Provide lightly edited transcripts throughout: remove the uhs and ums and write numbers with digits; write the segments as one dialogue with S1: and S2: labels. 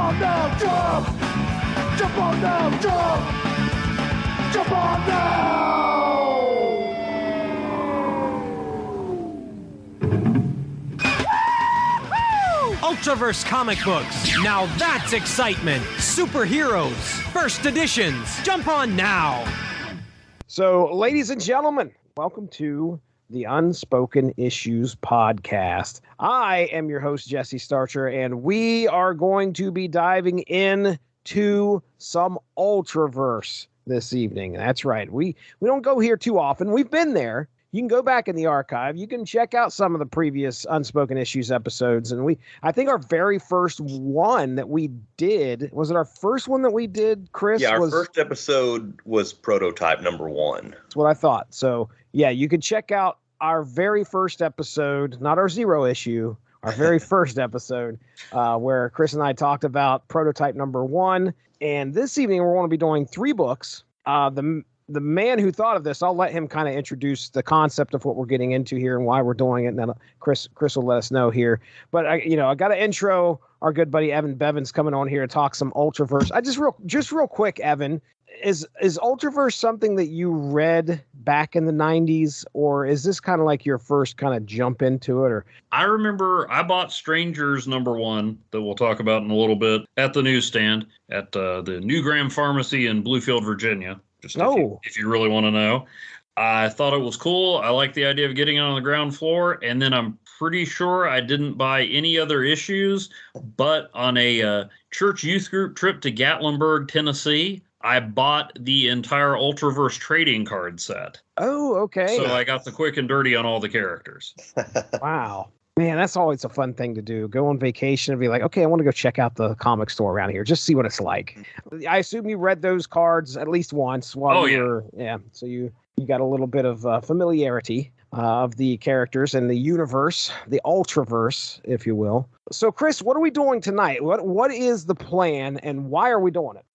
S1: on now, jump! Jump on now, jump! Jump on now!
S2: Ultraverse comic books. Now that's excitement. Superheroes. First editions. Jump on now.
S3: So, ladies and gentlemen, welcome to the Unspoken Issues podcast. I am your host, Jesse Starcher, and we are going to be diving into some Ultraverse this evening. That's right. We don't go here too often. We've been there. You can go back in the archive. You can check out some of the previous Unspoken Issues episodes. And I think our very first one that we did, was it our first one that we did, Chris?
S4: Yeah, our first episode was prototype number 1.
S3: That's what I thought. So, yeah, you can check out our very first episode, not our 0 issue, our very first episode, where Chris and I talked about prototype number 1. And this evening, we're going to be doing 3 books. The man who thought of this, I'll let him kind of introduce the concept of what we're getting into here and why we're doing it. And then Chris will let us know here. But I got to intro our good buddy Evan Bevins coming on here to talk some Ultraverse. Just real quick, Evan, is Ultraverse something that you read back in the 90s, or is this kind of like your first kind of jump into it? Or
S5: I remember I bought Strangers number 1 that we'll talk about in a little bit at the newsstand at the New Graham Pharmacy in Bluefield, Virginia. Just if you really want to know. I thought it was cool. I like the idea of getting it on the ground floor. And then I'm pretty sure I didn't buy any other issues. But on a church youth group trip to Gatlinburg, Tennessee, I bought the entire Ultraverse trading card set.
S3: Oh, okay.
S5: So I got the quick and dirty on all the characters.
S3: Wow. Man, that's always a fun thing to do. Go on vacation and be like, okay, I want to go check out the comic store around here. Just see what it's like. I assume you read those cards at least once while you were, yeah. So you got a little bit of familiarity of the characters and the universe, the Ultraverse, if you will. So, Chris, what are we doing tonight? What is the plan and why are we doing it?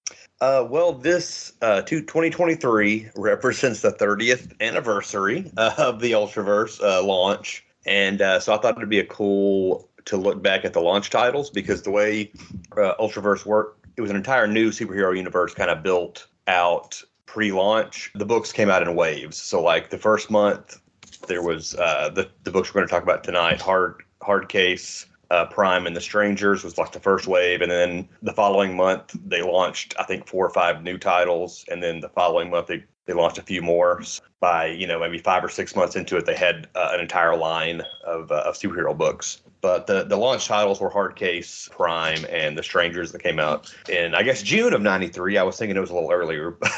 S4: Well, this 2023 represents the 30th anniversary of the Ultraverse launch. And so I thought it'd be cool to look back at the launch titles, because the way Ultraverse worked, it was an entire new superhero universe kind of built out pre-launch. The books came out in waves. So like the first month, there was the books we're going to talk about tonight, Hardcase, Prime, and the Strangers was like the first wave. And then the following month, they launched, I think, 4 or 5 new titles. And then the following month, they launched a few more. By, maybe 5 or 6 months into it, they had an entire line of superhero books. But the launch titles were Hardcase, Prime, and The Strangers that came out in, I guess, June of 93. I was thinking it was a little earlier, but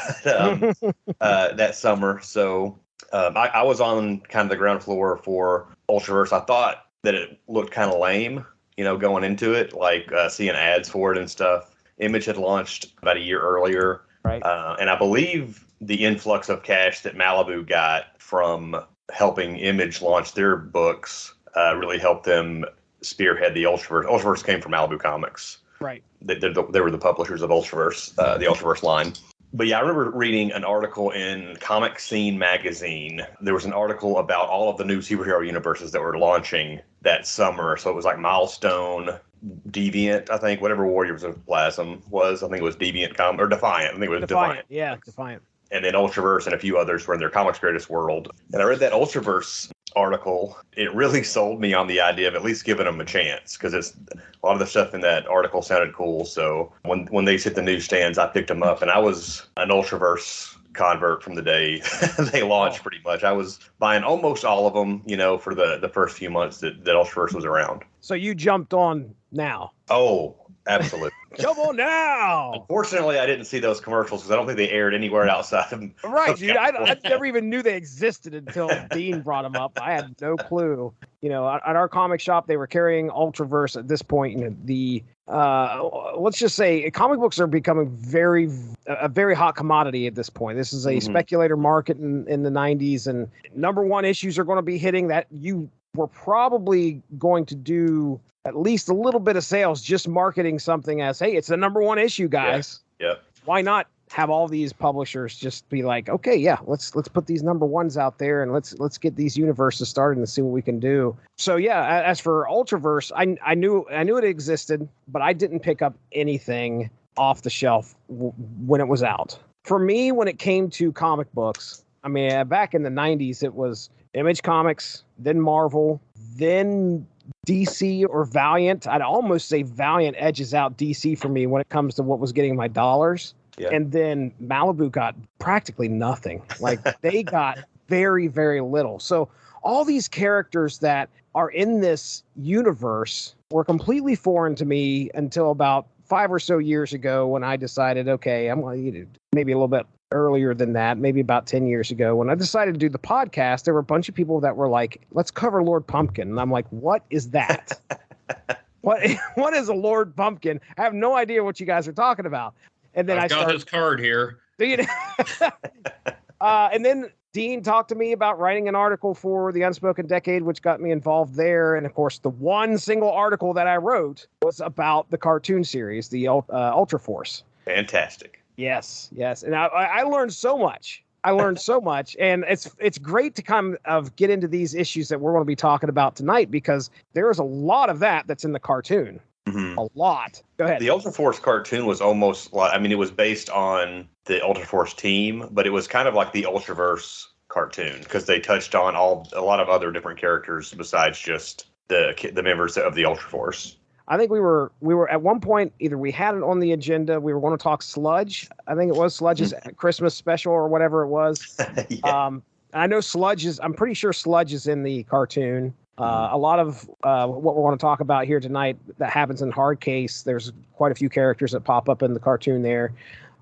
S4: that summer. So I was on kind of the ground floor for Ultraverse. I thought that it looked kind of lame, going into it, like seeing ads for it and stuff. Image had launched about a year earlier.
S3: Right.
S4: And I believe the influx of cash that Malibu got from helping Image launch their books really helped them spearhead the Ultraverse. Ultraverse came from Malibu Comics.
S3: Right.
S4: They were the publishers of Ultraverse, the Ultraverse line. But yeah, I remember reading an article in Comic Scene magazine. There was an article about all of the new superhero universes that were launching that summer. So it was like Milestone, Deviant, I think, whatever Warriors of Plasm was. I think it was Deviant or Defiant. I think it was Defiant.
S3: Yeah, Defiant.
S4: And then Ultraverse and a few others were in their Comics Greatest World. And I read that Ultraverse article. It really sold me on the idea of at least giving them a chance, because it's a lot of the stuff in that article sounded cool. So when they hit the newsstands, I picked them up, and I was an Ultraverse convert from the day they launched. Pretty much, I was buying almost all of them, for the first few months that Ultraverse was around.
S3: So you jumped on now.
S4: Oh, absolutely.
S3: Jump on now.
S4: Unfortunately, I didn't see those commercials because I don't think they aired anywhere outside of
S3: Right, dude. I never even knew they existed until Dean brought them up. I had no clue. At our comic shop, they were carrying Ultraverse at this point. Let's just say comic books are becoming a very hot commodity at this point. This is a speculator market in the 90s, and number 1 issues are going to be hitting that you were probably going to do at least a little bit of sales just marketing something as, hey, it's the number 1 issue, guys.
S4: Yeah.
S3: Why not have all these publishers just be like, okay, yeah, let's put these number ones out there and let's get these universes started and see what we can do. So yeah, as for Ultraverse, I knew it existed, but I didn't pick up anything off the shelf when it was out. For me, when it came to comic books, I mean, back in the 90s, it was Image Comics, then Marvel, then DC or Valiant. I'd almost say Valiant edges out DC for me when it comes to what was getting my dollars. Yeah. And then Malibu got practically nothing. Like they got very, very little. So all these characters that are in this universe were completely foreign to me until about 5 or so years ago when I decided, okay, I'm going to maybe a little bit earlier than that, maybe about 10 years ago, when I decided to do the podcast, there were a bunch of people that were like, let's cover Lord Pumpkin. And I'm like, what is that? What is a Lord Pumpkin? I have no idea what you guys are talking about. And then
S5: I've got his card here.
S3: And then Dean talked to me about writing an article for the Unspoken Decade, which got me involved there. And of course, the one single article that I wrote was about the cartoon series, the Ultraforce.
S4: Fantastic.
S3: Yes. And I learned so much. And it's great to kind of get into these issues that we're going to be talking about tonight, because there is a lot of that's in the cartoon. Mm-hmm. A lot. Go ahead.
S4: The Ultraforce cartoon was almost like, I mean, it was based on the Ultraforce team, but it was kind of like the Ultraverse cartoon because they touched on a lot of other different characters besides just the members of the Ultraforce.
S3: I think we were at one point, either we had it on the agenda, we were going to talk Sludge. I think it was Sludge's Christmas special or whatever it was. Yeah. I know I'm pretty sure Sludge is in the cartoon. A lot of what we're going to talk about here tonight that happens in Hardcase, there's quite a few characters that pop up in the cartoon there.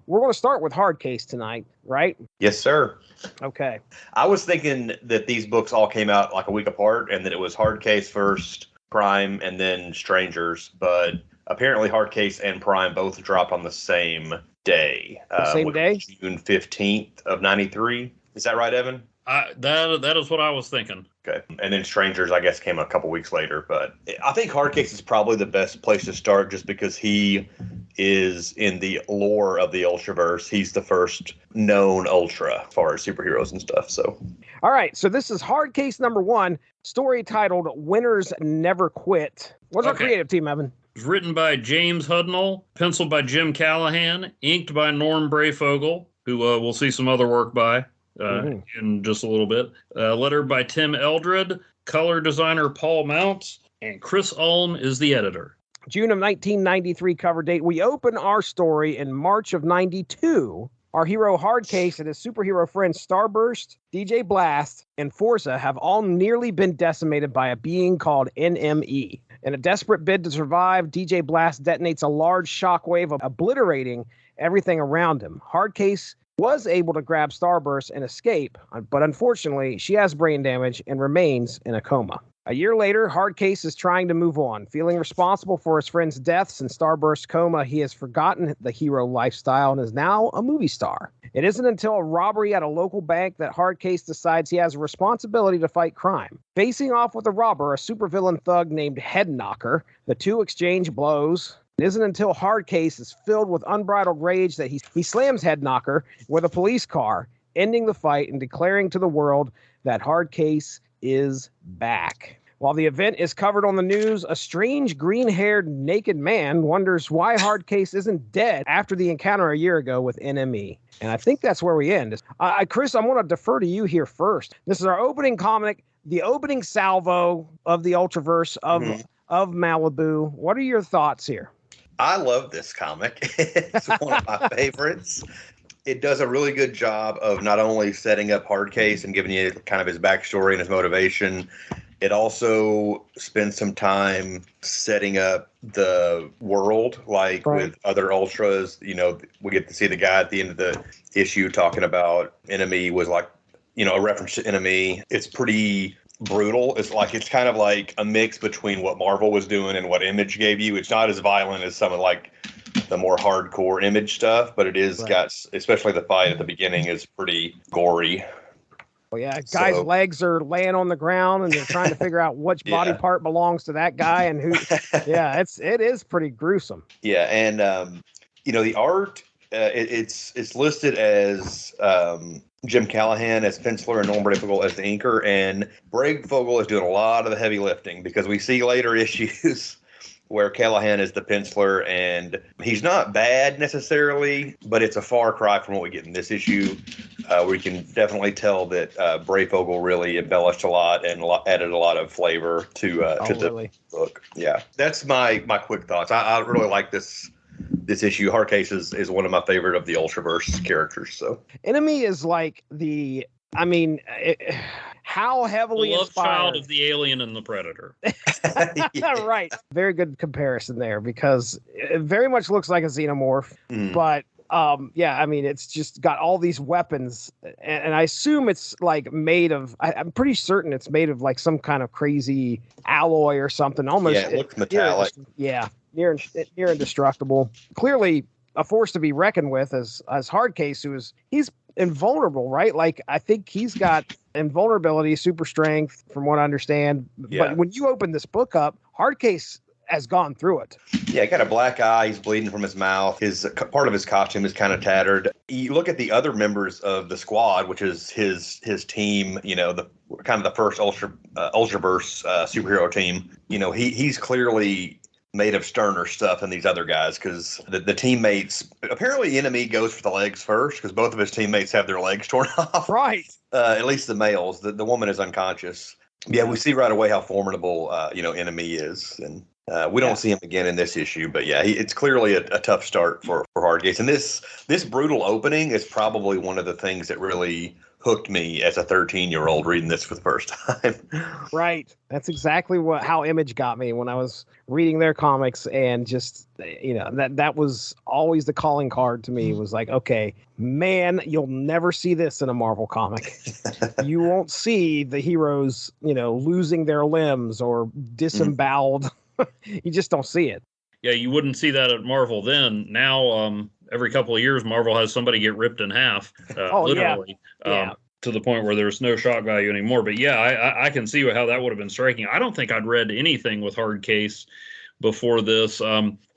S3: We're going to start with Hardcase tonight, right?
S4: Yes, sir.
S3: Okay.
S4: I was thinking that these books all came out like a week apart and that it was Hardcase first, Prime, and then Strangers. But apparently Hardcase and Prime both dropped on the same day.
S3: Same day?
S4: June 15th of 93. Is that right, Evan?
S5: That is what I was thinking.
S4: Okay. And then Strangers, I guess, came a couple weeks later. But I think Hardcase is probably the best place to start just because he is in the lore of the Ultraverse. He's the first known Ultra as far as superheroes and stuff. So,
S3: all right. So this is Hardcase number 1, story titled Winners Never Quit. What's our creative team, Evan?
S5: It was written by James Hudnall, penciled by Jim Callahan, inked by Norm Brayfogle, who we'll see some other work by. In just a little bit. Letter by Tim Eldred, color designer Paul Mounts, and Chris Ulm is the editor.
S3: June of 1993 cover date. We open our story in March of 92. Our hero Hardcase and his superhero friends Starburst, DJ Blast, and Forza have all nearly been decimated by a being called NME. In a desperate bid to survive, DJ Blast detonates a large shockwave, obliterating everything around him. Hardcase was able to grab Starburst and escape, but unfortunately, she has brain damage and remains in a coma. A year later, Hardcase is trying to move on. Feeling responsible for his friend's deaths and Starburst's coma, he has forgotten the hero lifestyle and is now a movie star. It isn't until a robbery at a local bank that Hardcase decides he has a responsibility to fight crime. Facing off with a robber, a supervillain thug named Headknocker, the two exchange blows. It isn't until Hardcase is filled with unbridled rage that he slams Headknocker with a police car, ending the fight and declaring to the world that Hardcase is back. While the event is covered on the news, a strange green-haired naked man wonders why Hardcase isn't dead after the encounter a year ago with NME. And I think that's where we end. Chris, I'm going to defer to you here first. This is our opening comic, the opening salvo of the Ultraverse of Malibu. What are your thoughts here?
S4: I love this comic. It's one of my favorites. It does a really good job of not only setting up Hardcase and giving you kind of his backstory and his motivation, it also spends some time setting up the world, like with other Ultras. You know, we get to see the guy at the end of the issue talking about NME was like, you know, a reference to NME. It's pretty brutal. It's kind of like a mix between what Marvel was doing and what Image gave you. It's not as violent as some of like the more hardcore Image stuff, but it is got, especially the fight at the beginning is pretty gory.
S3: Well, yeah, guys' legs are laying on the ground and they're trying to figure out which body part belongs to that guy and who. Yeah, it is pretty gruesome.
S4: Yeah, and you know, the art it's listed as Jim Callahan as penciler and Norm Brayfogle as the inker, and Brayfogle is doing a lot of the heavy lifting because we see later issues where Callahan is the penciler, and he's not bad necessarily, but it's a far cry from what we get in this issue. We can definitely tell that Brayfogle really embellished a lot and added a lot of flavor to the book. Yeah, that's my quick thoughts. I really like this issue. Hardcase is one of my favorite of the Ultraverse characters. So
S3: Enemy is like how heavily
S5: the love
S3: inspired.
S5: Child of the Alien and the Predator.
S3: Yeah. Right. Very good comparison there, because it very much looks like a xenomorph, but it's just got all these weapons, and I assume it's like made of. I'm pretty certain it's made of like some kind of crazy alloy or something. Almost,
S4: it looks metallic.
S3: Near indestructible. Clearly a force to be reckoned with as Hardcase, he's invulnerable, right? Like, I think he's got invulnerability, super strength, from what I understand. Yeah. But when you open this book up, Hardcase has gone through it.
S4: Yeah, he got a black eye. He's bleeding from his mouth. Part of his costume is kind of tattered. You look at the other members of the squad, which is his team. The kind of the first Ultraverse superhero team. He's clearly made of sterner stuff than these other guys, because the teammates, apparently Enemy goes for the legs first, because both of his teammates have their legs torn off.
S3: Right.
S4: At least the males. The woman is unconscious. Yeah, we see right away how formidable Enemy is, and we don't see him again in this issue. But yeah, it's clearly a tough start for Hardcase, and this brutal opening is probably one of the things that really hooked me as a 13-year-old reading this for the first time.
S3: Right. That's exactly how Image got me when I was reading their comics, and just, that was always the calling card to me. Was like, okay, man, you'll never see this in a Marvel comic. You won't see the heroes, losing their limbs or disemboweled. You just don't see it.
S5: Yeah, you wouldn't see that at Marvel then. Now, every couple of years, Marvel has somebody get ripped in half, literally, to the point where there's no shock value anymore. But yeah, I can see how that would have been striking. I don't think I'd read anything with Hardcase before this.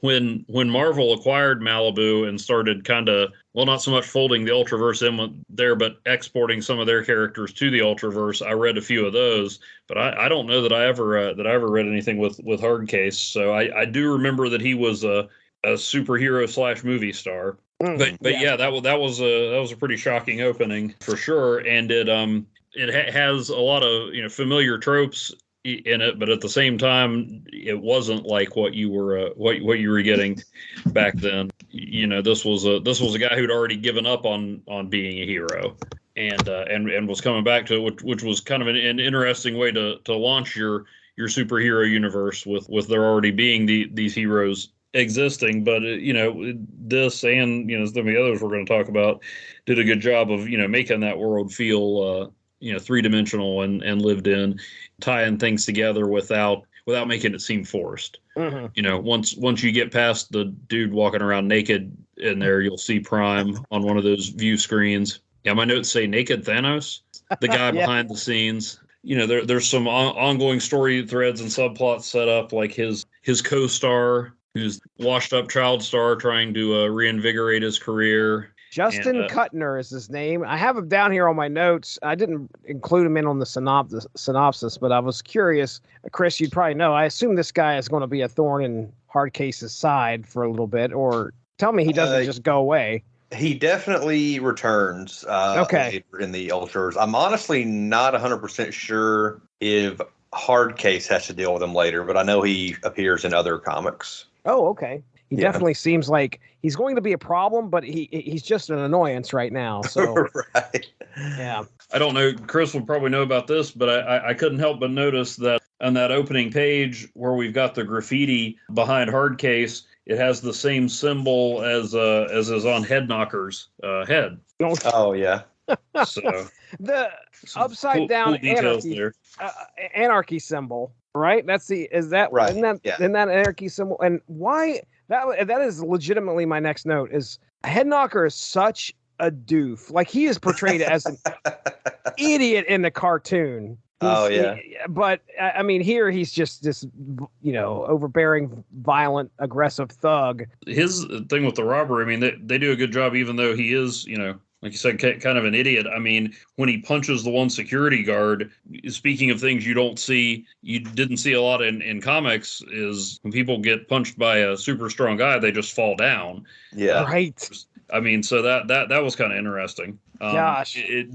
S5: When Marvel acquired Malibu and started kind of, not so much folding the Ultraverse in there, but exporting some of their characters to the Ultraverse, I read a few of those. But I don't know that I ever read anything with Hardcase. So I do remember that he was a superhero / movie star. But yeah, that was a pretty shocking opening for sure, and it has a lot of familiar tropes in it, but at the same time, it wasn't like what you were getting back then. This was a guy who'd already given up on being a hero, and was coming back to it, which was kind of an interesting way to launch your superhero universe with there already being these heroes existing. But this and some of the others we're going to talk about did a good job of making that world feel three-dimensional and lived in, tying things together without making it seem forced. Once you get past the dude walking around naked in there, you'll see Prime on one of those view screens. Yeah, my notes say naked Thanos, the guy behind the scenes. There's some ongoing story threads and subplots set up, like his co-star, who's washed up child star trying to reinvigorate his career.
S3: Justin Kuttner is his name. I have him down here on my notes. I didn't include him in on the synopsis, but I was curious. Chris, you'd probably know. I assume this guy is going to be a thorn in Hardcase's side for a little bit, or tell me he doesn't just go away.
S4: He definitely returns later in the Ultras. I'm honestly not 100% sure if Hardcase has to deal with him later, but I know he appears in other comics.
S3: Oh, okay. He definitely seems like he's going to be a problem, but he's just an annoyance right now. So,
S4: right.
S3: Yeah.
S5: I don't know. Chris will probably know about this, but I couldn't help but notice that on that opening page where we've got the graffiti behind Hardcase, it has the same symbol as is on Headknocker's head.
S4: Oh yeah.
S5: So
S3: the upside down anarchy symbol, right? Is that right? Isn't that anarchy symbol? And why that is legitimately my next note. Is Headknocker is such a doof. Like, he is portrayed as an idiot in the cartoon.
S4: Oh, yeah.
S3: But I mean, here he's just this, overbearing, violent, aggressive thug.
S5: His thing with the robbery, I mean, they do a good job, even though he is, like you said, kind of an idiot. I mean, when he punches the one security guard, speaking of things you didn't see a lot in comics, is when people get punched by a super strong guy, they just fall down.
S4: Yeah.
S3: Right.
S5: I mean, so that was kind of interesting.
S3: Gosh.
S5: It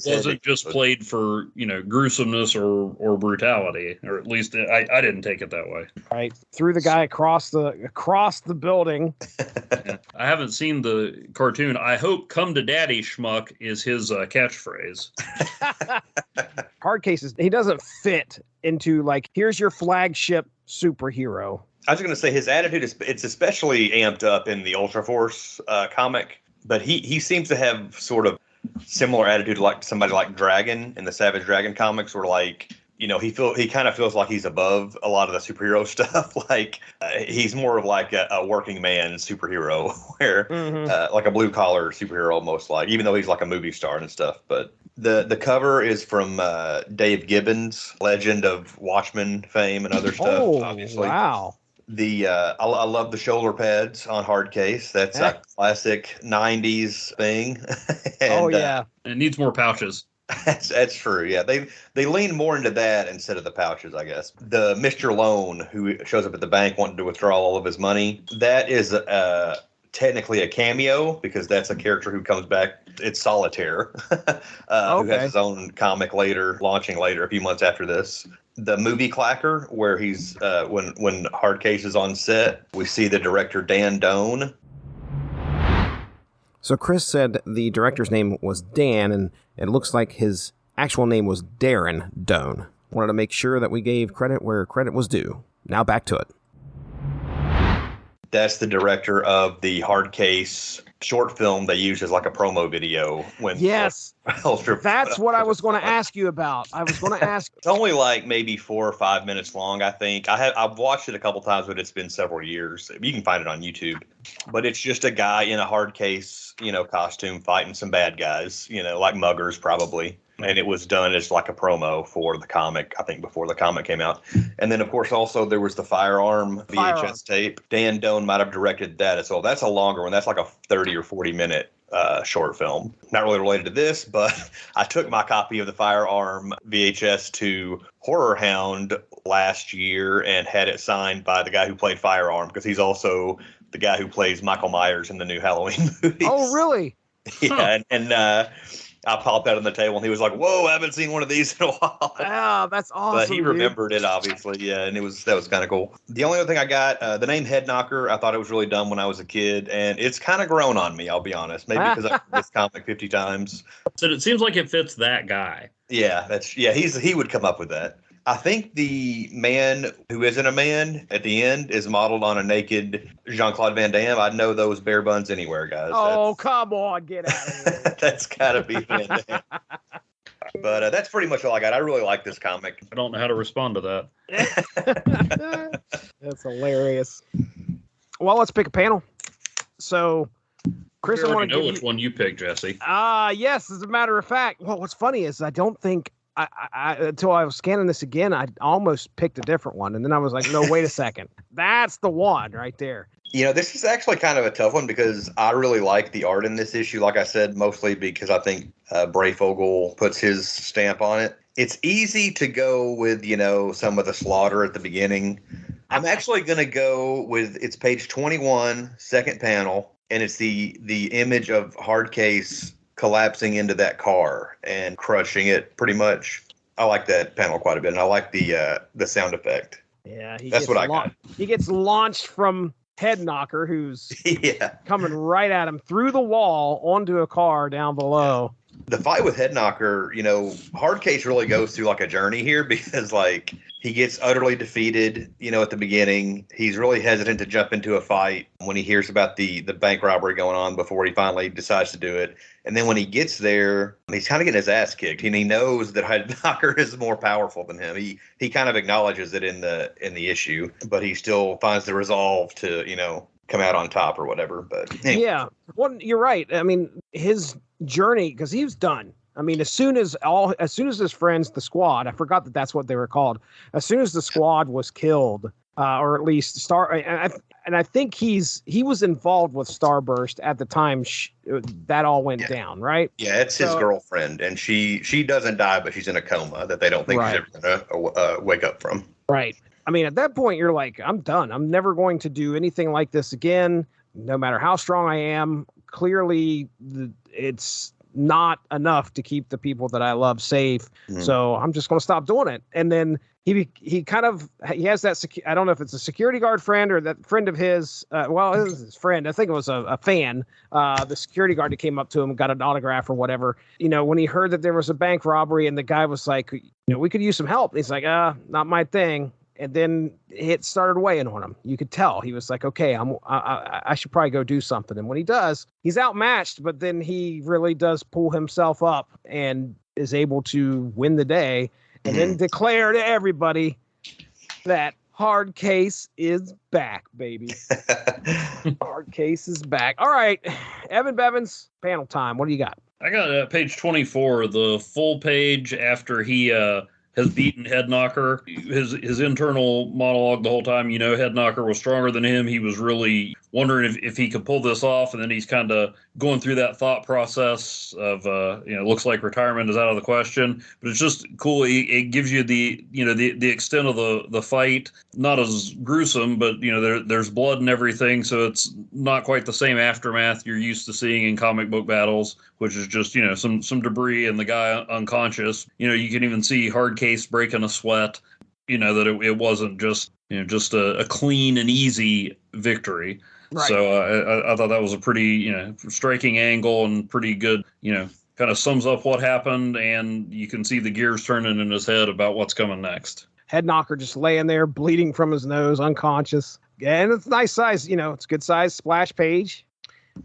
S5: wasn't just played for, gruesomeness or brutality, or at least I didn't take it that way.
S3: Right. Threw the guy across the building.
S5: Yeah. I haven't seen the cartoon. I hope "Come to Daddy, schmuck" is his catchphrase.
S3: Hardcase he doesn't fit into here's your flagship superhero.
S4: I was going to say his attitude it's especially amped up in the Ultraverse comic, but he seems to have sort of similar attitude like somebody like Dragon in the Savage Dragon comics, where he kind of feels like he's above a lot of the superhero stuff. He's more of like a working man superhero, where like a blue collar superhero almost, even though he's like a movie star and stuff. But the cover is from Dave Gibbons, legend of Watchmen fame and other stuff.
S3: Oh,
S4: obviously.
S3: Wow.
S4: I love the shoulder pads on Hardcase. That's a classic 90s thing. And,
S3: yeah.
S5: It needs more pouches.
S4: That's true. Yeah, they lean more into that instead of the pouches, I guess. The Mr. Loan, who shows up at the bank wanting to withdraw all of his money, that is technically a cameo, because that's a character who comes back. It's Solitaire, who has his own comic launching later, a few months after this. The movie Clacker, where he's when Hardcase is on set, we see the director Dan Doan.
S6: So Chris said the director's name was Dan, and it looks like his actual name was Darren Doan. Wanted to make sure that we gave credit where credit was due. Now back to it.
S4: That's the director of the Hardcase short film they used as like a promo video.
S3: Yes, that's what I was going to ask you about. I was going to ask.
S4: It's only maybe 4 or 5 minutes long, I think. I've watched it a couple times, but it's been several years. You can find it on YouTube. But it's just a guy in a Hardcase, costume fighting some bad guys, like muggers probably. And it was done as like a promo for the comic, I think, before the comic came out. And then, of course, also there was the Firearm VHS tape. Dan Doan might have directed that as well. That's a longer one. That's like a 30 or 40-minute short film. Not really related to this, but I took my copy of the Firearm VHS to Horror Hound last year and had it signed by the guy who played Firearm, because he's also the guy who plays Michael Myers in the new Halloween movies.
S3: Oh, really?
S4: Yeah, and I popped out on the table, and he was like, "Whoa, I haven't seen one of these in a while."
S3: Wow, that's awesome.
S4: But he remembered it, obviously, yeah, and that was kind of cool. The only other thing I got, the name Head Knocker, I thought it was really dumb when I was a kid, and it's kind of grown on me, I'll be honest. Maybe because I've read this comic 50 times.
S5: So it seems like it fits that guy.
S4: Yeah, he would come up with that. I think the man who isn't a man at the end is modeled on a naked Jean-Claude Van Damme. I'd know those bare buns anywhere, guys.
S3: Oh, come on, get out of here.
S4: That's got to be Van Damme. But that's pretty much all I got. I really like this comic.
S5: I don't know how to respond to that.
S3: That's hilarious. Well, let's pick a panel. So, Chris,
S5: I want to know which one you picked, Jesse.
S3: Yes, as a matter of fact. Well, what's funny is I don't think I until I was scanning this again, I almost picked a different one, and then I was like, no, wait a second, that's the one right there.
S4: This is actually kind of a tough one, because I really like the art in this issue. Like I said, mostly because I think Brayfogle puts his stamp on it. It's easy to go with, some of the slaughter at the beginning. I'm actually going to go with, it's page 21, second panel, and it's the image of Hardcase collapsing into that car and crushing it pretty much. I like that panel quite a bit, and I like the sound effect.
S3: Yeah,
S4: that's what I got.
S3: He gets launched from Head Knocker, who's coming right at him through the wall onto a car down below.
S4: The fight with Head Knocker, Hardcase really goes through like a journey here, because he gets utterly defeated, at the beginning. He's really hesitant to jump into a fight when he hears about the bank robbery going on before he finally decides to do it. And then when he gets there, he's kind of getting his ass kicked, and he knows that Head Knocker is more powerful than him. He kind of acknowledges it in the issue, but he still finds the resolve to, come out on top or whatever. But anyway.
S3: Yeah, well, you're right. I mean, his journey, because he was done. I mean, as soon as his friends, the squad, I forgot that that's what they were called. As soon as the squad was killed, or at least and I think he was involved with Starburst at the time that all went down, right?
S4: Yeah, it's his girlfriend, and she doesn't die, but she's in a coma that they don't think she's ever gonna wake up from.
S3: Right. I mean, at that point, you're like, I'm done. I'm never going to do anything like this again, no matter how strong I am. Clearly, it's not enough to keep the people that I love safe. So I'm just going to stop doing it. And then he has that, I don't know if it's a security guard friend or that friend of his. It was his friend. I think it was a fan. The security guard that came up to him, got an autograph or whatever. When he heard that there was a bank robbery and the guy was like, we could use some help. And he's like, not my thing. And then it started weighing on him. You could tell he was like, okay, I should probably go do something. And when he does, he's outmatched, but then he really does pull himself up and is able to win the day and then declare to everybody that Hardcase is back, baby. Hardcase is back. All right, Evan Bevins, panel time. What do you got?
S5: I got page 24, the full page after he has beaten Headknocker. His internal monologue the whole time, Headknocker was stronger than him. He was really wondering if he could pull this off, and then he's kind of going through that thought process of, looks like retirement is out of the question. But it's just cool. It gives you the extent of the fight. Not as gruesome, but there's blood and everything, so it's not quite the same aftermath you're used to seeing in comic book battles, which is just some debris and the guy unconscious. You can even see Hardcase breaking a sweat. That it wasn't just a clean and easy victory. Right. So I thought that was a pretty striking angle and pretty good. Kind of sums up what happened, and you can see the gears turning in his head about what's coming next.
S3: Headknocker just laying there, bleeding from his nose, unconscious. And it's nice size, it's good size splash page.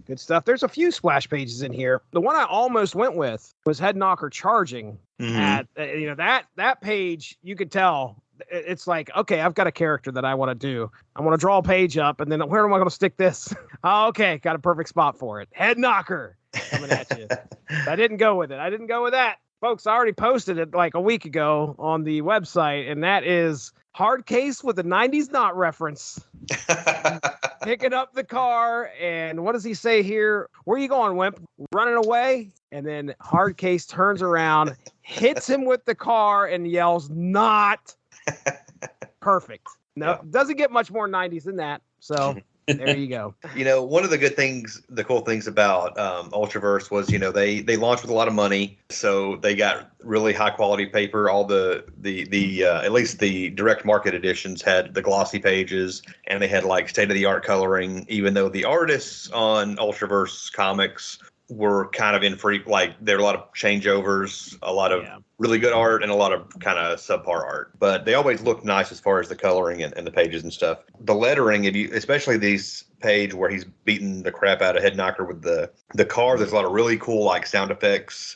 S3: Good stuff. There's a few splash pages in here. The one I almost went with was Headknocker charging at, that page, you could tell. It's like, okay, I've got a character that I want to do. I want to draw a page up, and then where am I going to stick this? Oh, okay, got a perfect spot for it. Headknocker coming at you. I didn't go with it. I didn't go with that. Folks, I already posted it like a week ago on the website, and that is Hardcase with a 90s knot reference. Picking up the car, and what does he say here? Where are you going, wimp? Running away? And then Hardcase turns around, hits him with the car, and yells, "Not." Perfect. No, doesn't get much more 90s than that. So there you go.
S4: One of the cool things about Ultraverse was, they launched with a lot of money, so they got really high quality paper. All the at least the direct market editions had the glossy pages, and they had like state of the art coloring. Even though the artists on Ultraverse comics were kind of there were a lot of changeovers, a lot of really good art, and a lot of kind of subpar art. But they always looked nice as far as the coloring and the pages and stuff. The lettering, especially these page where he's beating the crap out of Headknocker with the car, there's a lot of really cool like sound effects,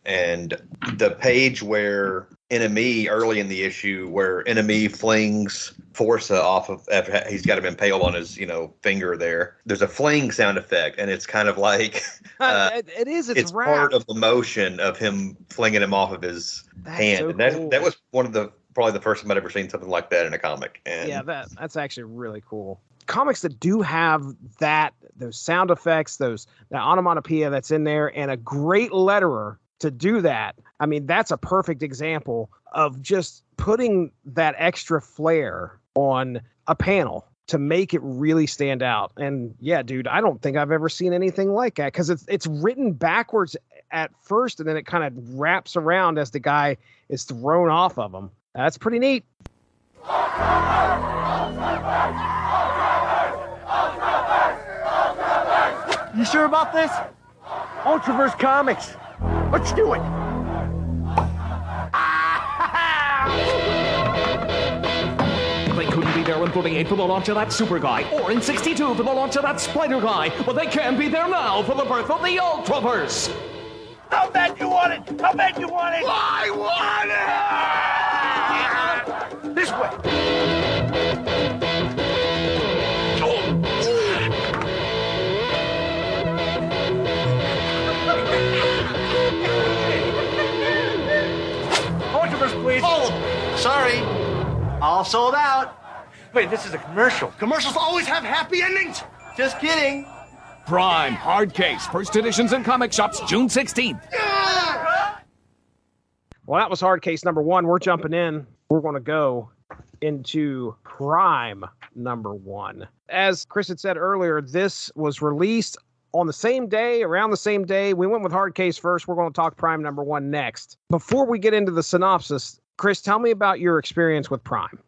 S4: and the page where early in the issue where Enemy flings Forza off of after he's got him impaled on his finger there. There's a fling sound effect, and it's kind of like
S3: it is. It's
S4: part of the motion of him flinging him off of his hand.
S3: So
S4: and
S3: cool.
S4: That was probably the first time I'd ever seen something like that in a comic. And
S3: that's actually really cool. Comics that do have those sound effects, that onomatopoeia that's in there, and a great letterer to do that. I mean, that's a perfect example of just putting that extra flair on a panel to make it really stand out. And yeah, dude, I don't think I've ever seen anything like that, because it's written backwards at first, and then it kind of wraps around as the guy is thrown off of him. That's pretty neat.
S1: You sure about this? Ultraverse Comics. Let's do it.
S7: They couldn't be there in 48 for the launch of that Super Guy, or in 62 for the launch of that Spider Guy, but they can be there now for the birth of the Ultraverse.
S1: How bad you want it? How bad you want it? I want it! This way.
S8: All sold out.
S1: Wait, this is a commercial. Commercials always have happy endings.
S8: Just kidding.
S7: Prime Hardcase, first editions in comic shops June 16th.
S3: Well, that was Hardcase number 1. We're jumping in. We're going to go into Prime number 1. As Chris had said earlier, this was released on the same day, around the same day. We went with Hardcase first. We're going to talk Prime number 1 next. Before we get into the synopsis, Chris, tell me about your experience with Prime.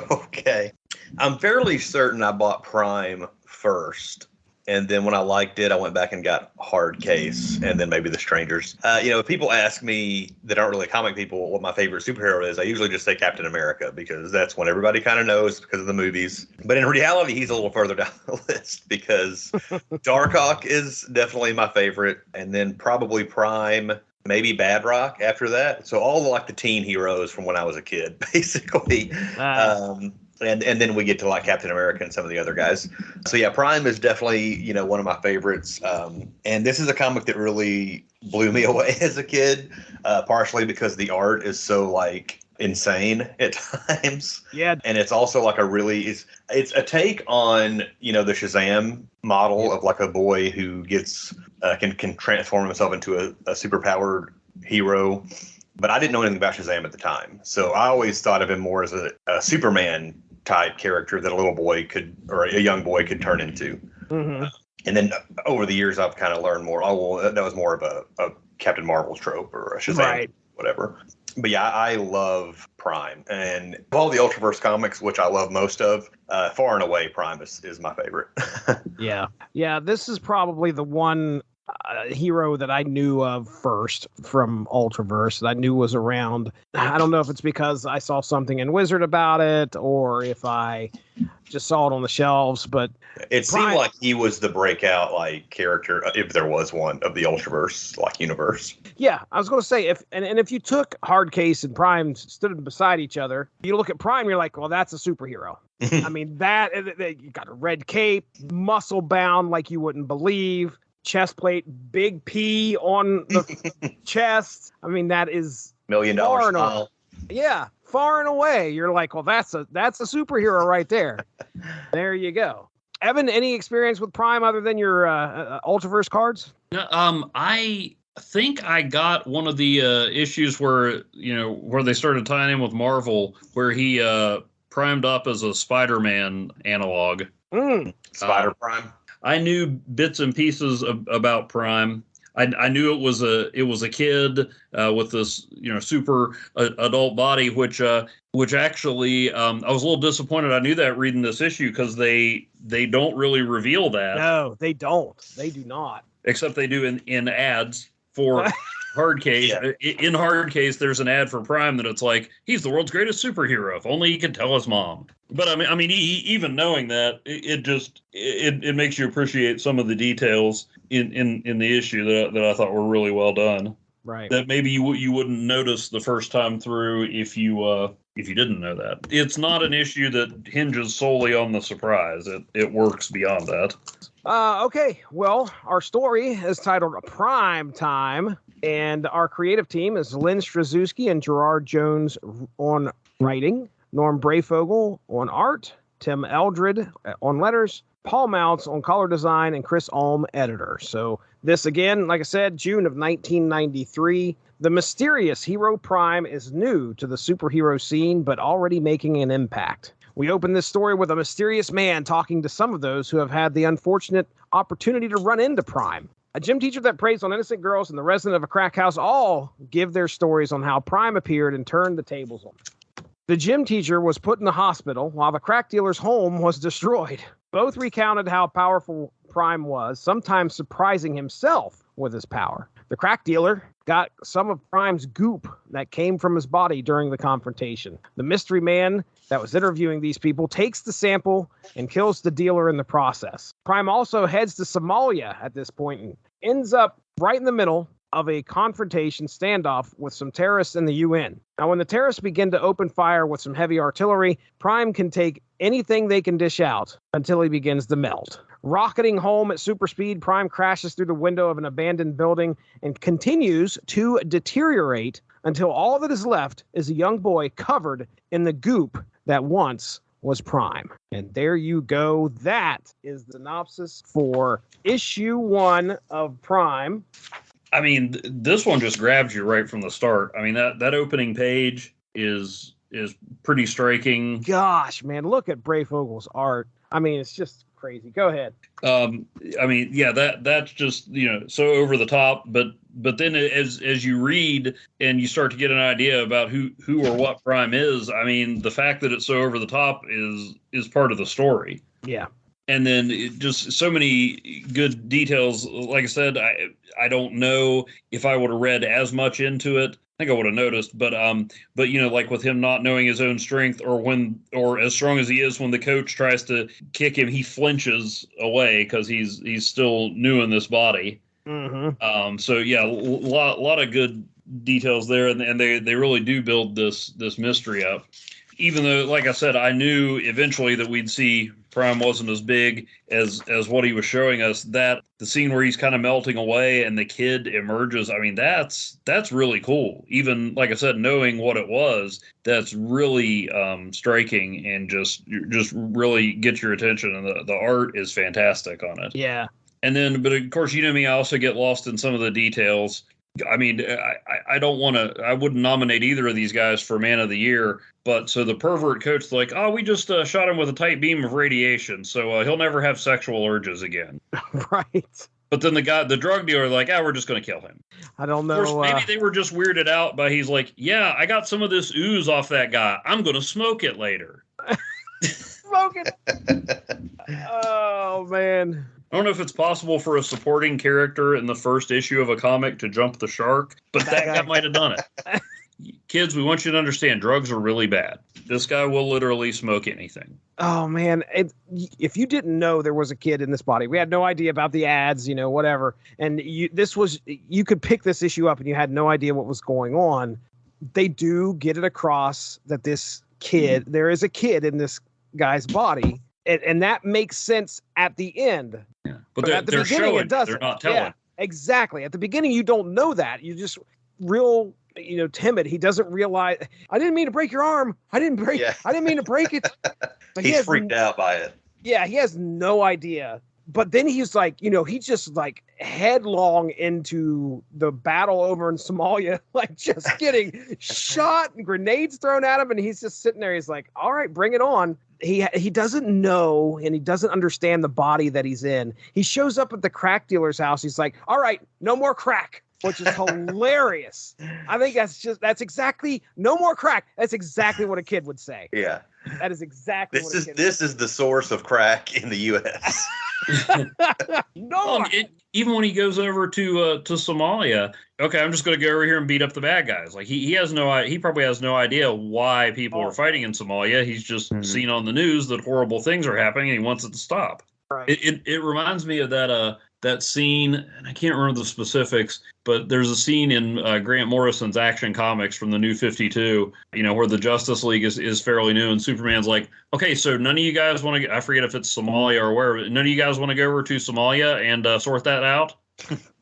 S4: Okay. I'm fairly certain I bought Prime first. And then when I liked it, I went back and got Hardcase and then maybe The Strangers. If people ask me that aren't really comic people what my favorite superhero is, I usually just say Captain America because that's what everybody kind of knows because of the movies. But in reality, he's a little further down the list because Darkhawk is definitely my favorite. And then probably Prime, maybe Bad Rock after that. So all the teen heroes from when I was a kid, basically. And then we get to Captain America and some of the other guys. So yeah, Prime is definitely, one of my favorites. And this is a comic that really blew me away as a kid, partially because the art is so insane at times.
S3: Yeah.
S4: And it's also it's a take on, the Shazam model of a boy who gets, can transform himself into a superpowered hero. But I didn't know anything about Shazam at the time. So I always thought of him more as a Superman type character that a little boy or a young boy could turn into.
S3: Mm-hmm.
S4: And then over the years, I've kind of learned more. Oh, well, that was more of a Captain Marvel trope or a Shazam, whatever. But yeah, I love Prime. And of all the Ultraverse comics, which I love most of, far and away, Prime is my favorite.
S3: Yeah. Yeah, this is probably the one hero that I knew of first from Ultraverse that I knew was around. I don't know if it's because I saw something in Wizard about it or if I just saw it on the shelves, but
S4: it seemed like he was the breakout character, if there was one, of the Ultraverse universe.
S3: Yeah, I was going to say if you took Hardcase and Prime, stood beside each other, you look at Prime, you're like, well, that's a superhero. I mean, you got a red cape, muscle bound like you wouldn't believe. Chest plate, big P on the chest. I mean, that is
S4: $1 million smile.
S3: Yeah, far and away. You're like, well, that's a superhero right there. There you go. Evan, any experience with Prime other than your Ultraverse cards?
S5: I think I got one of the issues where they started tying in with Marvel, where he primed up as a Spider-Man analog.
S4: Spider Prime.
S5: I knew bits and pieces about Prime. I knew it was a kid with this super adult body, which actually I was a little disappointed. I knew that reading this issue because they don't really reveal that.
S3: No, they don't. They do not.
S5: Except they do in ads for Hardcase. Yeah. In Hardcase, there's an ad for Prime that it's like, he's the world's greatest superhero. If only he could tell his mom. But I mean, even knowing that, it makes you appreciate some of the details in the issue that I thought were really well done.
S3: Right.
S5: That maybe you wouldn't notice the first time through if you didn't know that. It's not an issue that hinges solely on the surprise. It works beyond that.
S3: Okay. Well, our story is titled Prime Time. And our creative team is Lynn Straczewski and Gerard Jones on writing, Norm Brayfogle on art, Tim Eldred on letters, Paul Mounts on color design, and Chris Ulm editor. So this, again, like I said, June of 1993. The mysterious hero Prime is new to the superhero scene, but already making an impact. We open this story with a mysterious man talking to some of those who have had the unfortunate opportunity to run into Prime. A gym teacher that preys on innocent girls and the resident of a crack house all give their stories on how Prime appeared and turned the tables on them. The gym teacher was put in the hospital while the crack dealer's home was destroyed. Both recounted how powerful Prime was, sometimes surprising himself with his power. The crack dealer got some of Prime's goop that came from his body during the confrontation. The mystery man that was interviewing these people takes the sample and kills the dealer in the process. Prime also heads to Somalia at this point and ends up right in the middle of a confrontation standoff with some terrorists in the UN. Now, when the terrorists begin to open fire with some heavy artillery, Prime can take anything they can dish out until he begins to melt. Rocketing home at super speed, Prime crashes through the window of an abandoned building and continues to deteriorate until all that is left is a young boy covered in the goop that once was Prime. And there you go. That is the synopsis for issue 1 of Prime.
S5: I mean, this one just grabs you right from the start. I mean, that opening page is pretty striking.
S3: Gosh, man, look at Breyfogle's art. I mean, it's just crazy. Go ahead.
S5: I mean, yeah, that's just, so over the top, but then as you read and you start to get an idea about who or what Prime is, I mean, the fact that it's so over the top is part of the story.
S3: Yeah.
S5: And then just so many good details. Like I said, I don't know if I would have read as much into it. I think I would have noticed, but like with him not knowing his own strength, or as strong as he is, when the coach tries to kick him, he flinches away because he's still new in this body.
S3: Mm-hmm.
S5: So yeah, a lot of good details there, and they really do build this mystery up. Even though, like I said, I knew eventually that we'd see Prime wasn't as big as what he was showing us. That the scene where he's kind of melting away and the kid emerges, I mean, that's really cool. Even, like I said, knowing what it was, that's really striking and just really gets your attention. And the art is fantastic on it.
S3: Yeah.
S5: And then, but of course, you know me, I also get lost in some of the details. I mean, I don't want to, I wouldn't nominate either of these guys for Man of the Year, but so the pervert coach, like, oh, we just shot him with a tight beam of radiation, so he'll never have sexual urges again.
S3: Right.
S5: But then the drug dealer, like, we're just going to kill him.
S3: I don't know.
S5: Of course, maybe they were just weirded out by, he's like, yeah, I got some of this ooze off that guy. I'm going to smoke it later.
S3: Smoke it. Oh, man.
S5: I don't know if it's possible for a supporting character in the first issue of a comic to jump the shark, but that guy might have done it. Kids, we want you to understand, drugs are really bad. This guy will literally smoke anything.
S3: Oh, man. If you didn't know there was a kid in this body, we had no idea about the ads, whatever. And you could pick this issue up and you had no idea what was going on. They do get it across that there is a kid in this guy's body. And that makes sense at the end.
S5: Yeah. But at the beginning, showing, it doesn't. They're not telling. Yeah,
S3: exactly. At the beginning, you don't know that. You just real, timid. He doesn't realize. I didn't mean to break your arm. I didn't mean to break it. But
S4: he's freaked out by it.
S3: Yeah, he has no idea. But then he's like, he just like headlong into the battle over in Somalia, like just getting shot and grenades thrown at him. And he's just sitting there. He's like, all right, bring it on. He doesn't know and he doesn't understand the body that he's in. He shows up at the crack dealer's house. He's like, all right, no more crack, which is hilarious. I think that's exactly no more crack. That's exactly what a kid would say.
S4: Yeah.
S3: That is exactly
S4: this is the source of crack in the U.S.
S3: No.
S5: Even when he goes over to Somalia, okay, I'm just going to go over here and beat up the bad guys. Like he probably has no idea why people are fighting in Somalia. He's just seen on the news that horrible things are happening and he wants it to stop.
S3: Right.
S5: It reminds me of that scene, and I can't remember the specifics, but there's a scene in Grant Morrison's Action Comics from the New 52, where the Justice League is fairly new, and Superman's like, okay, so none of you guys want to, I forget if it's Somalia or wherever, none of you guys want to go over to Somalia and sort that out?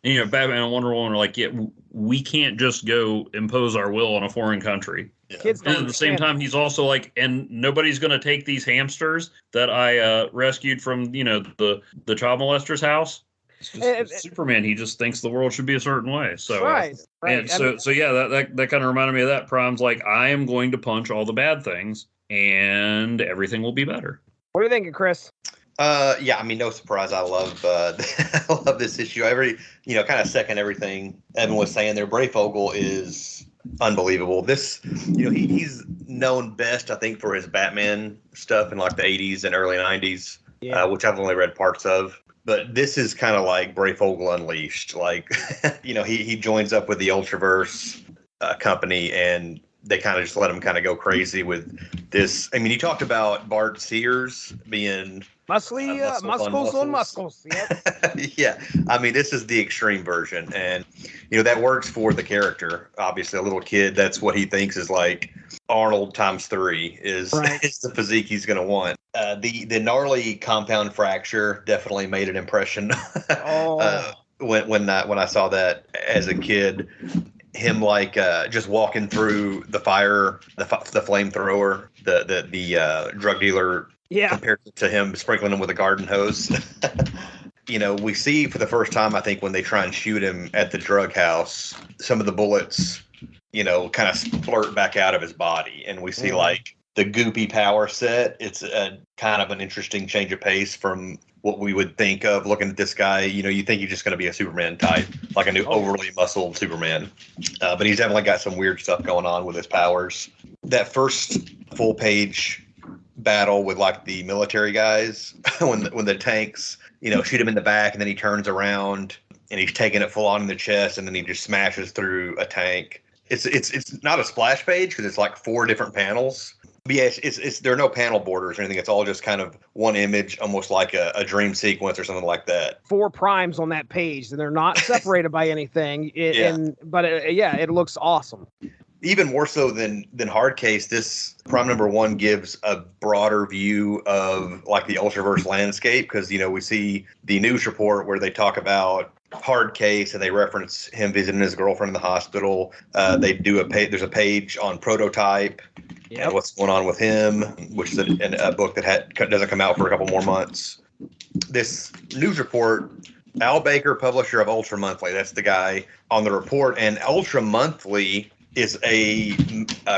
S5: And, Batman and Wonder Woman are like, yeah, we can't just go impose our will on a foreign country. Yeah.
S3: Kids
S5: and at the same time, he's also like, and nobody's going to take these hamsters that I rescued from, the child molester's house. Superman, he just thinks the world should be a certain way. So
S3: right.
S5: And so yeah, that kind of reminded me of that. Prime's like, I am going to punch all the bad things, and everything will be better.
S3: What are you thinking, Chris?
S4: Yeah, I mean, no surprise. I love I love this issue. Kind of second everything Evan was saying there. Breyfogle is unbelievable. This, he's known best, I think, for his Batman stuff in like the 80s and early 90s, which I've only read parts of. But this is kind of like Breyfogle Unleashed. Like, he joins up with the Ultraverse company, and they kind of just let him kind of go crazy with this. I mean, he talked about Bart Sears being
S3: muscles on muscles. Yep.
S4: Yeah. I mean, this is the extreme version. And, that works for the character. Obviously, a little kid, that's what he thinks is like Arnold times 3 is the physique he's going to want. The gnarly compound fracture definitely made an impression when I saw that as a kid. him like just walking through the fire, the flamethrower, the drug dealer.
S3: Yeah.
S4: Compared to him sprinkling him with a garden hose. We see for the first time, I think, when they try and shoot him at the drug house, some of the bullets, kind of splurt back out of his body. And we see like the goopy power set. It's a kind of an interesting change of pace from what we would think of looking at this guy. You think he's just going to be a Superman type, like a new overly muscled Superman. But he's definitely got some weird stuff going on with his powers. That first full page battle with like the military guys when the tanks shoot him in the back, and then he turns around and he's taking it full on in the chest, and then he just smashes through a tank. It's not a splash page because it's like 4 different panels. But yeah, it's there are no panel borders or anything. It's all just kind of one image, almost like a dream sequence or something like that.
S3: 4 primes on that page, and they're not separated by anything. But it looks awesome.
S4: Even more so than Hardcase, this prime number 1 gives a broader view of like the Ultraverse landscape, because we see the news report where they talk about Hardcase and they reference him visiting his girlfriend in the hospital. They do there's a page on Prototype and what's going on with him, which is a book that doesn't come out for a couple more months. This news report, Al Baker, publisher of Ultra Monthly, that's the guy on the report, and Ultra Monthly is a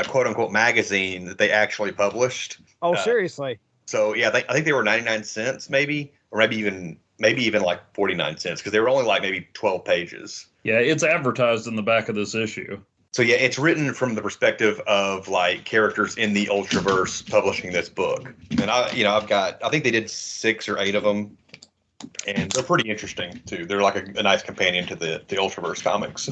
S4: quote unquote magazine that they actually published.
S3: Oh, seriously?
S4: So yeah, I think they were 99 cents maybe, or maybe even like 49 cents, because they were only like maybe 12 pages.
S5: Yeah, it's advertised in the back of this issue.
S4: So yeah, it's written from the perspective of like characters in the Ultraverse publishing this book. And I think they did 6 or 8 of them. And they're pretty interesting too. They're like a nice companion to the Ultraverse comics.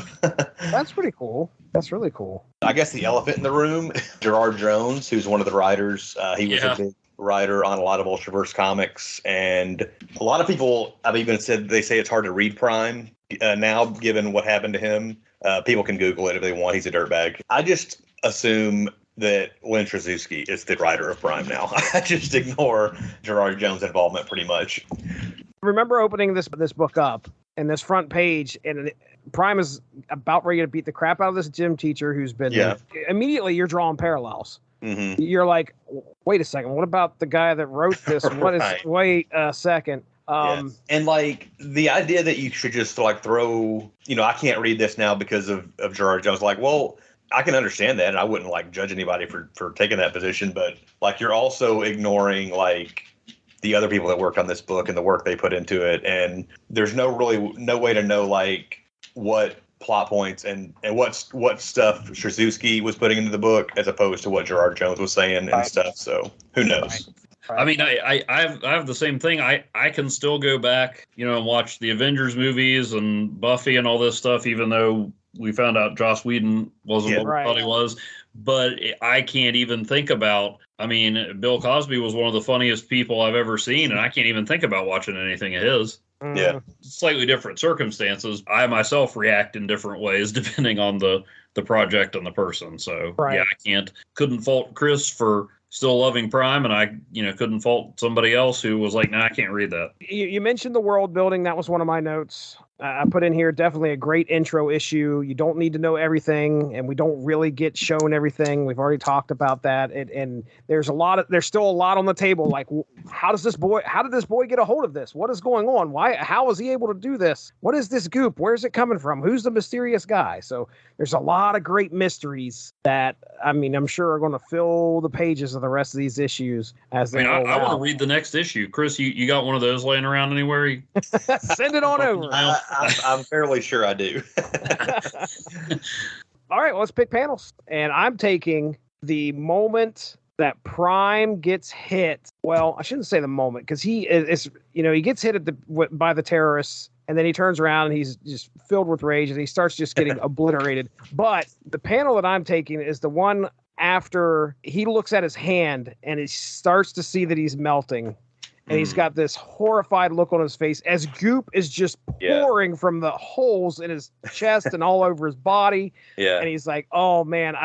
S3: That's pretty cool. That's really cool.
S4: I guess the elephant in the room, Gerard Jones, who's one of the writers. He was a big writer on a lot of Ultraverse comics, and a lot of people have even said they say it's hard to read Prime now, given what happened to him. People can Google it if they want. He's a dirtbag. I just assume that Lynn Traszewski is the writer of Prime now. I just ignore Gerard Jones' involvement pretty much.
S3: Remember opening this book up, and this front page, and Prime is about ready to beat the crap out of this gym teacher who's been immediately you're drawing parallels. Mm-hmm. You're like, wait a second, what about the guy that wrote this? What is wait a second.
S4: And like the idea that you should just like throw, I can't read this now because of Gerard Jones. Like, well, I can understand that, and I wouldn't like judge anybody for taking that position, but like you're also ignoring like the other people that worked on this book and the work they put into it, and there's no way to know like what plot points and what stuff Traszewski was putting into the book as opposed to what Gerard Jones was saying and stuff. So who knows?
S5: I mean, I have the same thing. I can still go back, and watch the Avengers movies and Buffy and all this stuff, even though we found out Joss Whedon wasn't what we thought he was. But I can't even think about. I mean, Bill Cosby was one of the funniest people I've ever seen, and I can't even think about watching anything of his.
S4: Yeah,
S5: slightly different circumstances. I myself react in different ways depending on the project and the person. So yeah, I couldn't fault Chris for still loving Prime, and I couldn't fault somebody else who was like, nah, I can't read that.
S3: You mentioned the world building. That was one of my notes. I put in here definitely a great intro issue. You don't need to know everything, and we don't really get shown everything. We've already talked about that, and there's still a lot on the table. Like, how did this boy get a hold of this? What is going on? How is he able to do this? What is this goop? Where's it coming from? Who's the mysterious guy? So there's a lot of great mysteries that I'm sure are going to fill the pages of the rest of these issues as they
S5: I want to read the next issue. Chris, you got one of those laying around anywhere?
S3: Send it on over.
S4: I'm fairly sure I do.
S3: All right, well, let's pick panels. And I'm taking the moment that Prime gets hit. Well, I shouldn't say the moment, because he gets hit by the terrorists, and then he turns around and he's just filled with rage, and he starts just getting obliterated. But the panel that I'm taking is the one after he looks at his hand and he starts to see that he's melting. And he's got this horrified look on his face as goop is just pouring from the holes in his chest and all over his body.
S4: Yeah.
S3: And he's like, oh man,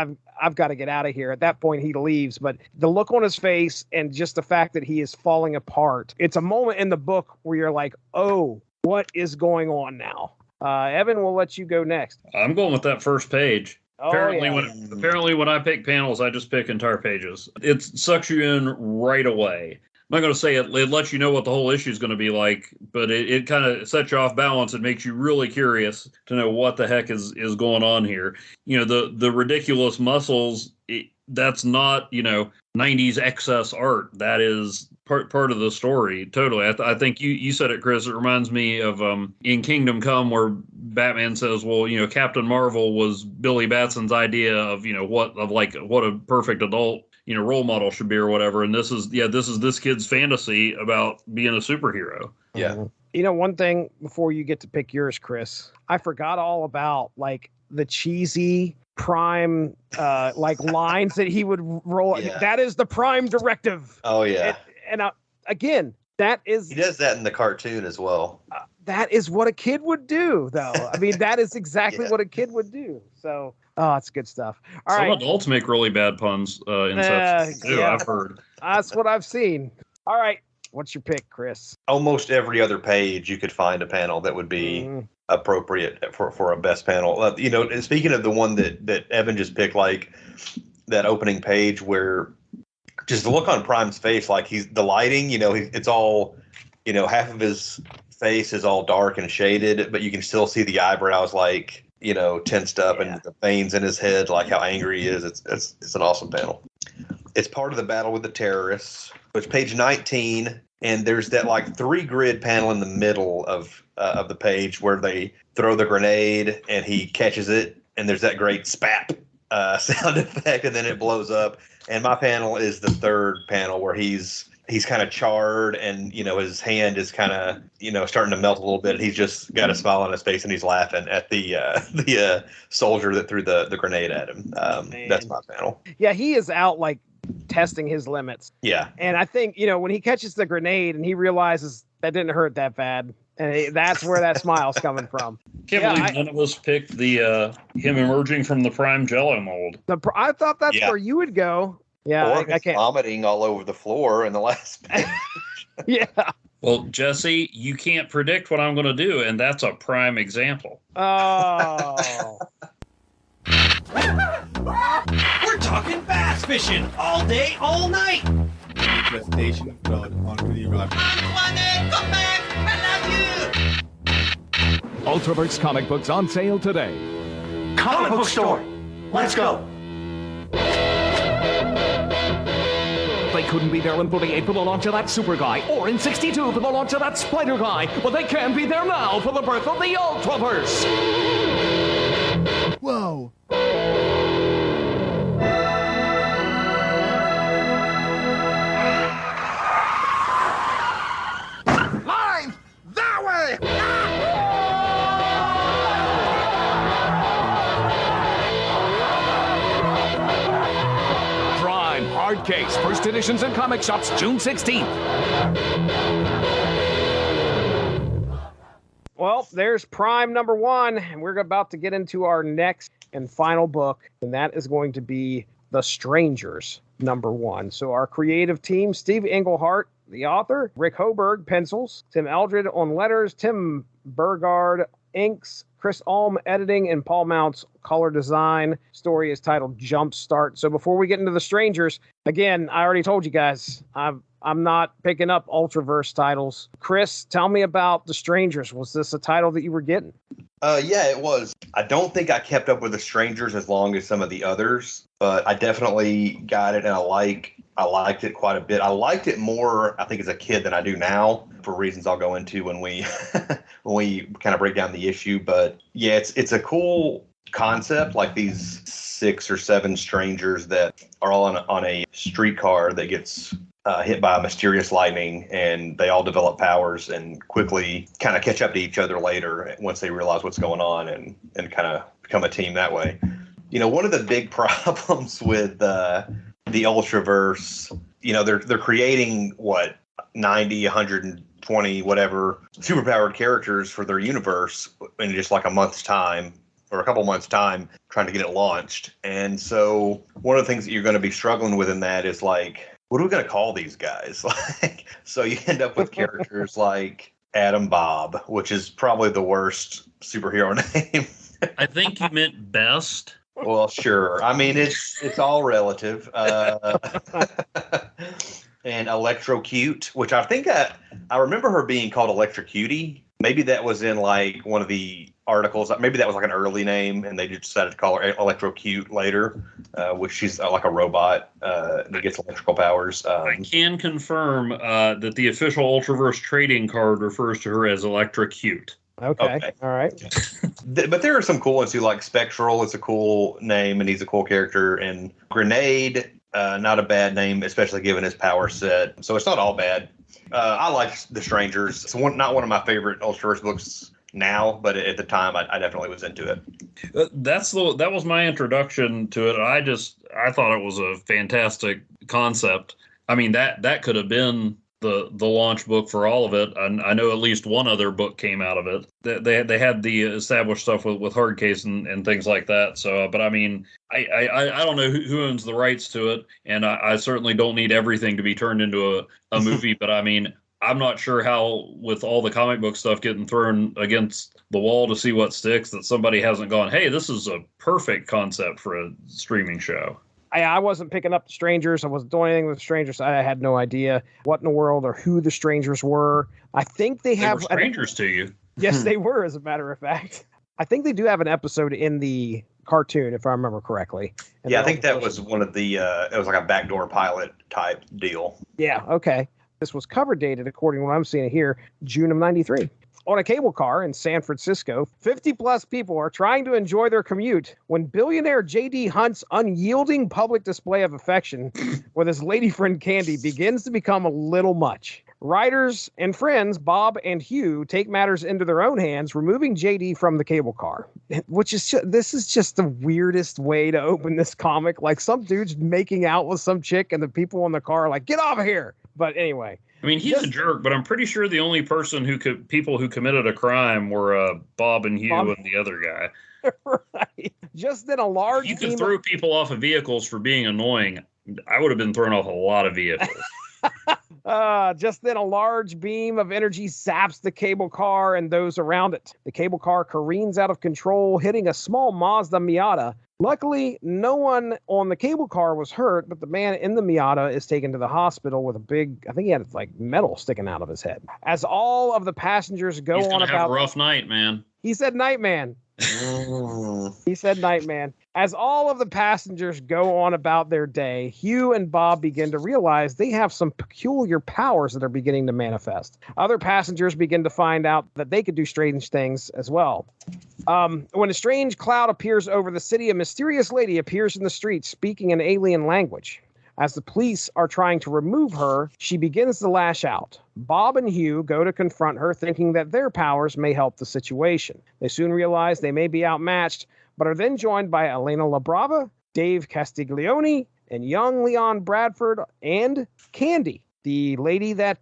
S3: I've got to get out of here. At that point, he leaves. But the look on his face and just the fact that he is falling apart, it's a moment in the book where you're like, oh, what is going on now? Evan, we'll let you go next.
S5: I'm going with that first page.
S3: Oh,
S5: Apparently, when I pick panels, I just pick entire pages. It sucks you in right away. I'm not going to say it lets you know what the whole issue is going to be like, but it kind of sets you off balance. It makes you really curious to know what the heck is going on here. The ridiculous muscles, that's not, 90s excess art. That is part of the story. Totally. I think you said it, Chris. It reminds me of in Kingdom Come, where Batman says, well, Captain Marvel was Billy Batson's idea of, what a perfect adult role model should be or whatever. And this is this kid's fantasy about being a superhero.
S4: Yeah.
S3: One thing before you get to pick yours, Chris, I forgot all about the cheesy Prime lines that he would roll.
S4: Yeah.
S3: That is the Prime directive.
S4: Oh yeah.
S3: And again, that is,
S4: he does that in the cartoon as well.
S3: That is what a kid would do, though. I mean, that is exactly what a kid would do. So, it's good stuff. All right.
S5: Some adults make really bad puns in such too.
S3: Yeah.
S5: I've heard.
S3: That's what I've seen. All right. What's your pick, Chris?
S4: Almost every other page you could find a panel that would be appropriate for a best panel. Speaking of the one that Evan just picked, like that opening page where just the look on Prime's face, like the lighting, it's all, half of his face is all dark and shaded, but you can still see the eyebrows tensed up and the veins in his head, like how angry he is. It's an awesome panel. It's part of the battle with the terrorists. It's page 19, and there's that 3-grid panel in the middle of the page where they throw the grenade and he catches it, and there's that great spap sound effect, and then it blows up. And my panel is the third panel where he's kind of charred, and his hand is kind of starting to melt a little bit. He's just got a smile on his face, and he's laughing at the soldier that threw the grenade at him. That's my panel.
S3: Yeah, he is out testing his limits.
S4: Yeah,
S3: and I think when he catches the grenade and he realizes that didn't hurt that bad, and that's where that smile's coming from.
S5: Can't believe none of us picked the him emerging from the Prime Jello mold.
S3: I thought that's where you would go. Yeah,
S4: or I can't. Vomiting all over the floor in the last page.
S3: Yeah.
S5: Well, Jesse, you can't predict what I'm going to do, and that's a prime example.
S3: Oh.
S2: We're talking bass fishing all day, all night.
S1: Infestation flood onto the rock.
S2: Antoine, come back! I love you!
S7: Ultraverse comic books on sale today.
S8: Comic book store. Let's go.
S7: They couldn't be there in 48 for the launch of that Super Guy, or in 62 for the launch of that Spider Guy, but they can be there now for the birth of the Ultraverse.
S1: Whoa.
S8: Line! That way!
S7: Prime Hardcase, first editions in comic shops June 16th.
S3: Well, there's Prime number 1, and we're about to get into our next and final book, and that is going to be The Strangers number 1. So our creative team, Steve Englehart, the author, Rick Hoberg, pencils, Tim Eldred on letters, Tim Burgard, inks, Chris Ulm, editing, and Paul Mounts, color design. Story is titled Jumpstart. So before we get into The Strangers, again, I already told you guys, I'm not picking up Ultraverse titles. Chris, tell me about The Strangers. Was this a title that you were getting?
S4: Yeah, it was. I don't think I kept up with The Strangers as long as some of the others, but I definitely got it, and I liked it quite a bit. I liked it more, I think, as a kid than I do now, for reasons I'll go into when we kind of break down the issue. But yeah, it's a cool concept, like these 6 or 7 strangers that are all on a streetcar that gets hit by mysterious lightning, and they all develop powers and quickly kind of catch up to each other later once they realize what's going on, and kind of become a team that way. One of the big problems with the Ultraverse, they're creating 90, 120, whatever superpowered characters for their universe in just like a month's time or a couple months' time, trying to get it launched. And so one of the things that you're going to be struggling with in that is what are we going to call these guys? So you end up with characters like Adam Bob, which is probably the worst superhero name.
S5: I think you meant best.
S4: Well, sure. I mean, it's all relative. And Electrocute, which I think I remember her being called Electrocutie. Maybe that was in like one of the articles. Maybe that was like an early name, and they just decided to call her Electrocute later, which she's like a robot that gets electrical powers.
S5: I can confirm that the official Ultraverse trading card refers to her as Electrocute.
S3: Okay. All right.
S4: But there are some cool ones too, like Spectral is a cool name, and he's a cool character. And Grenade, not a bad name, especially given his power set. So it's not all bad. I like The Strangers. It's not one of my favorite Ultraverse books now, but at the time, I definitely was into it.
S5: That was my introduction to it. I thought it was a fantastic concept. I mean, that could have been the launch book for all of it. I know at least one other book came out of it. They had the established stuff with Hardcase and things like that. So, but I mean, I don't know who owns the rights to it, and I certainly don't need everything to be turned into a movie. But I mean, I'm not sure how, with all the comic book stuff getting thrown against the wall to see what sticks, that somebody hasn't gone, hey, this is a perfect concept for a streaming show.
S3: I wasn't picking up The Strangers. I wasn't doing anything with The Strangers. I had no idea what in the world or who The Strangers were. I think they were
S5: strangers to you.
S3: Yes, they were, as a matter of fact. I think they do have an episode in the cartoon, if I remember correctly. And
S4: yeah, I think that was one of the, it was like a backdoor pilot type deal.
S3: Yeah, okay. This was cover dated, according to what I'm seeing here, June of 93. On a cable car in San Francisco, 50-plus people are trying to enjoy their commute when billionaire J.D. Hunt's unyielding public display of affection with his lady friend Candy begins to become a little much. Riders and friends Bob and Hugh take matters into their own hands, removing J.D. from the cable car. This is just the weirdest way to open this comic. Like, some dude's making out with some chick, and the people in the car are like, "Get off of here!" But anyway.
S5: I mean, he's a jerk, but I'm pretty sure the only people who committed a crime were Bob and Hugh and the other guy.
S3: Right. Just then a large...
S5: You could throw people off of vehicles for being annoying. I would have been thrown off a lot of vehicles.
S3: Just then a large beam of energy zaps the cable car and those around it. The cable car careens out of control, hitting a small Mazda Miata. Luckily, no one on the cable car was hurt, but the man in the Miata is taken to the hospital with a big, I think he had like metal sticking out of his head. As all of the passengers go
S5: He's
S3: on
S5: about... have a rough night, man.
S3: He said Nightman. He said Nightman. As all of the passengers go on about their day, Hugh and Bob begin to realize they have some peculiar powers that are beginning to manifest. Other passengers begin to find out that they could do strange things as well. When a strange cloud appears over the city, a mysterious lady appears in the street speaking an alien language. As the police are trying to remove her, she begins to lash out. Bob and Hugh go to confront her, thinking that their powers may help the situation. They soon realize they may be outmatched, but are then joined by Elena LaBrava, Dave Castiglione, and young Leon Bradford, and Candy, the lady that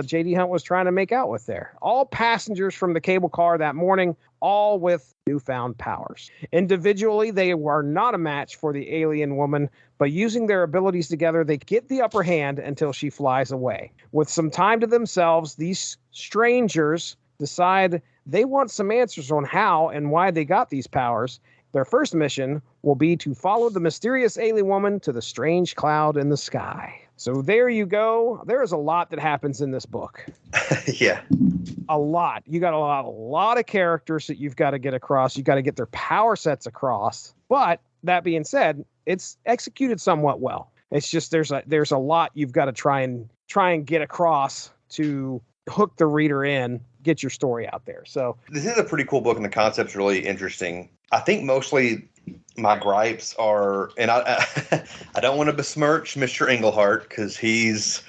S3: J.D. Hunt was trying to make out with there. All passengers from the cable car that morning, all with newfound powers. Individually, they are not a match for the alien woman, but using their abilities together, they get the upper hand until she flies away. With some time to themselves, these strangers decide they want some answers on how and why they got these powers. Their first mission will be to follow the mysterious alien woman to the strange cloud in the sky. So there you go. There is a lot that happens in this book.
S4: Yeah.
S3: A lot. You got a lot of characters that you've got to get across. You got to get their power sets across. But that being said, it's executed somewhat well. It's just there's a lot you've got to try and get across to hook the reader in, get your story out there. So
S4: this is a pretty cool book, and the concept's really interesting. I think mostly my gripes are, and I don't want to besmirch Mr. Englehart because he's,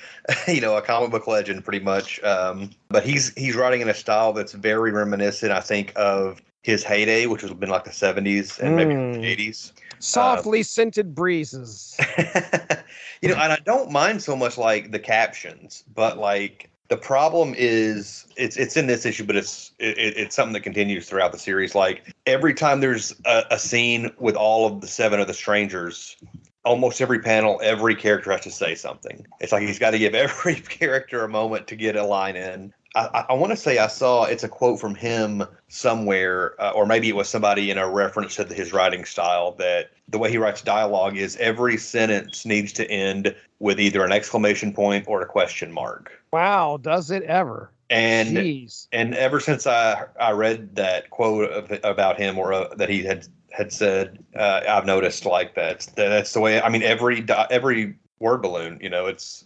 S4: a comic book legend pretty much. But he's writing in a style that's very reminiscent, I think, of his heyday, which would have been like the 70s and maybe the 80s.
S3: Softly scented breezes.
S4: And I don't mind so much like the captions, but like the problem is it's in this issue, but it's something that continues throughout the series. Like every time there's a scene with all of the 7 of the strangers, almost every panel, every character has to say something. It's like he's got to give every character a moment to get a line in. I want to say I saw it's a quote from him somewhere, or maybe it was somebody in a reference to his writing style, that the way he writes dialogue is every sentence needs to end with either an exclamation point or a question mark.
S3: Wow, does it ever?
S4: And
S3: Jeez.
S4: And ever since I read that quote about him, or that he had said, I've noticed like that's the way. I mean, every word balloon, that's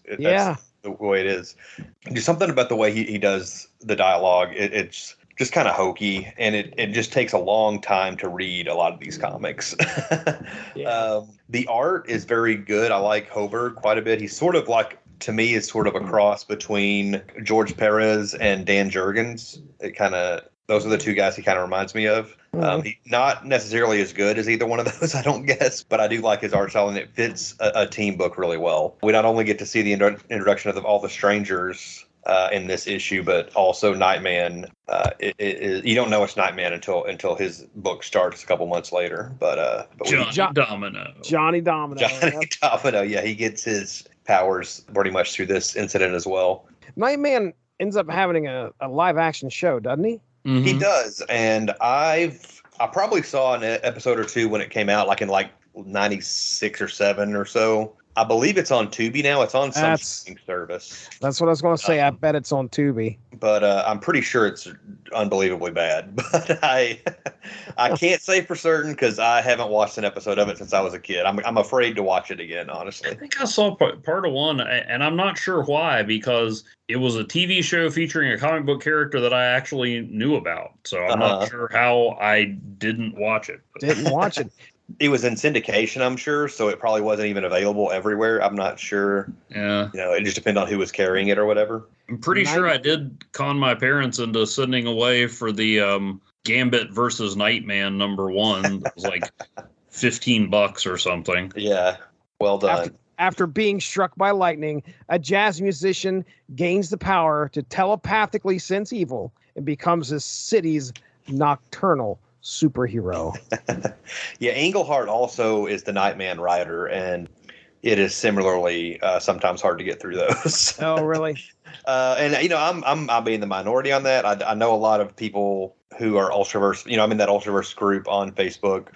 S4: the way it is. There's something about the way he does the dialogue. It's just kind of hokey, and it just takes a long time to read a lot of these comics. The art is very good. I like Hoberg quite a bit. He's sort of like, to me, is sort of a cross between George Perez and Dan Jurgens. Those are the two guys he kind of reminds me of. He's not necessarily as good as either one of those, I don't guess, but I do like his art style, and it fits a team book really well. We not only get to see the introduction of all the strangers in this issue, but also Nightman. You don't know it's Nightman until his book starts a couple months later. But Johnny Domino. Yeah, he gets his powers pretty much through this incident as well.
S3: Nightman ends up having a live action show, doesn't he?
S4: Mm-hmm. He does, and I probably saw an episode or two when it came out, like in 96 or 7 or so. I believe it's on Tubi now. It's on some streaming service.
S3: That's what I was going to say. I bet it's on Tubi.
S4: But I'm pretty sure it's unbelievably bad. But I can't say for certain because I haven't watched an episode of it since I was a kid. I'm afraid to watch it again, honestly.
S5: I think I saw part of one, and I'm not sure why, because it was a TV show featuring a comic book character that I actually knew about. So I'm not sure how I didn't watch it.
S3: Didn't watch it.
S4: It was in syndication, I'm sure, so it probably wasn't even available everywhere. I'm not sure.
S5: Yeah.
S4: It just depended on who was carrying it or whatever.
S5: I'm pretty sure I did con my parents into sending away for the Gambit versus Nightman #1. It was like $15 or something.
S4: Yeah. Well done.
S3: After being struck by lightning, a jazz musician gains the power to telepathically sense evil and becomes his city's nocturnal superhero.
S4: Yeah, Englehart also is the Nightman writer, and it is similarly sometimes hard to get through those.
S3: Oh, really?
S4: And I'm being the minority on that. I know a lot of people who are Ultraverse. I'm in that Ultraverse group on Facebook.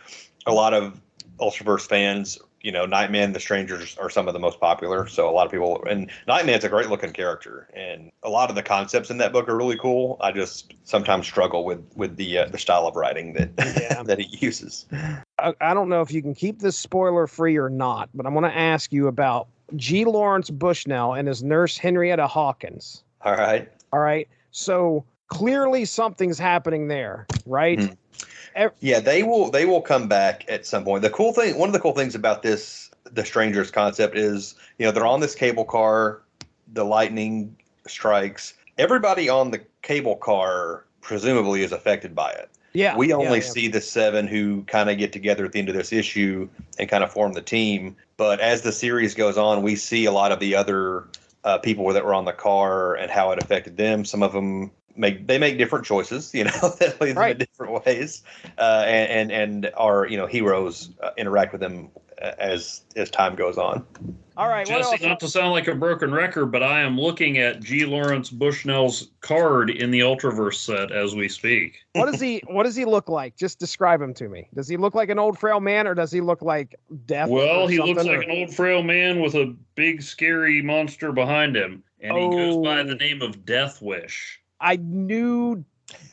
S4: A lot of Ultraverse fans. Nightman, the Strangers are some of the most popular. So a lot of people, and Nightman's a great looking character, and a lot of the concepts in that book are really cool. I just sometimes struggle with the style of writing that he uses.
S3: I don't know if you can keep this spoiler free or not, but I'm going to ask you about G. Lawrence Bushnell and his nurse Henrietta Hawkins.
S4: All right.
S3: So clearly something's happening there, right?
S4: Mm-hmm. Yeah, they will come back at some point. One of the cool things about the Strangers concept is, they're on this cable car, the lightning strikes. Everybody on the cable car presumably is affected by it.
S3: Yeah.
S4: We only see the 7 who kind of get together at the end of this issue and kind of form the team. But as the series goes on, we see a lot of the other people that were on the car and how it affected them. Some of them make different choices, that lead them in different ways, and our heroes interact with them as time goes on.
S3: All right,
S5: Jesse, not to sound like a broken record, but I am looking at G. Lawrence Bushnell's card in the Ultraverse set as we speak.
S3: What does he look like? Just describe him to me. Does he look like an old frail man, or does he look like death?
S5: Well, he looks like an old frail man with a big scary monster behind him, and he goes by the name of Death Wish.
S3: I knew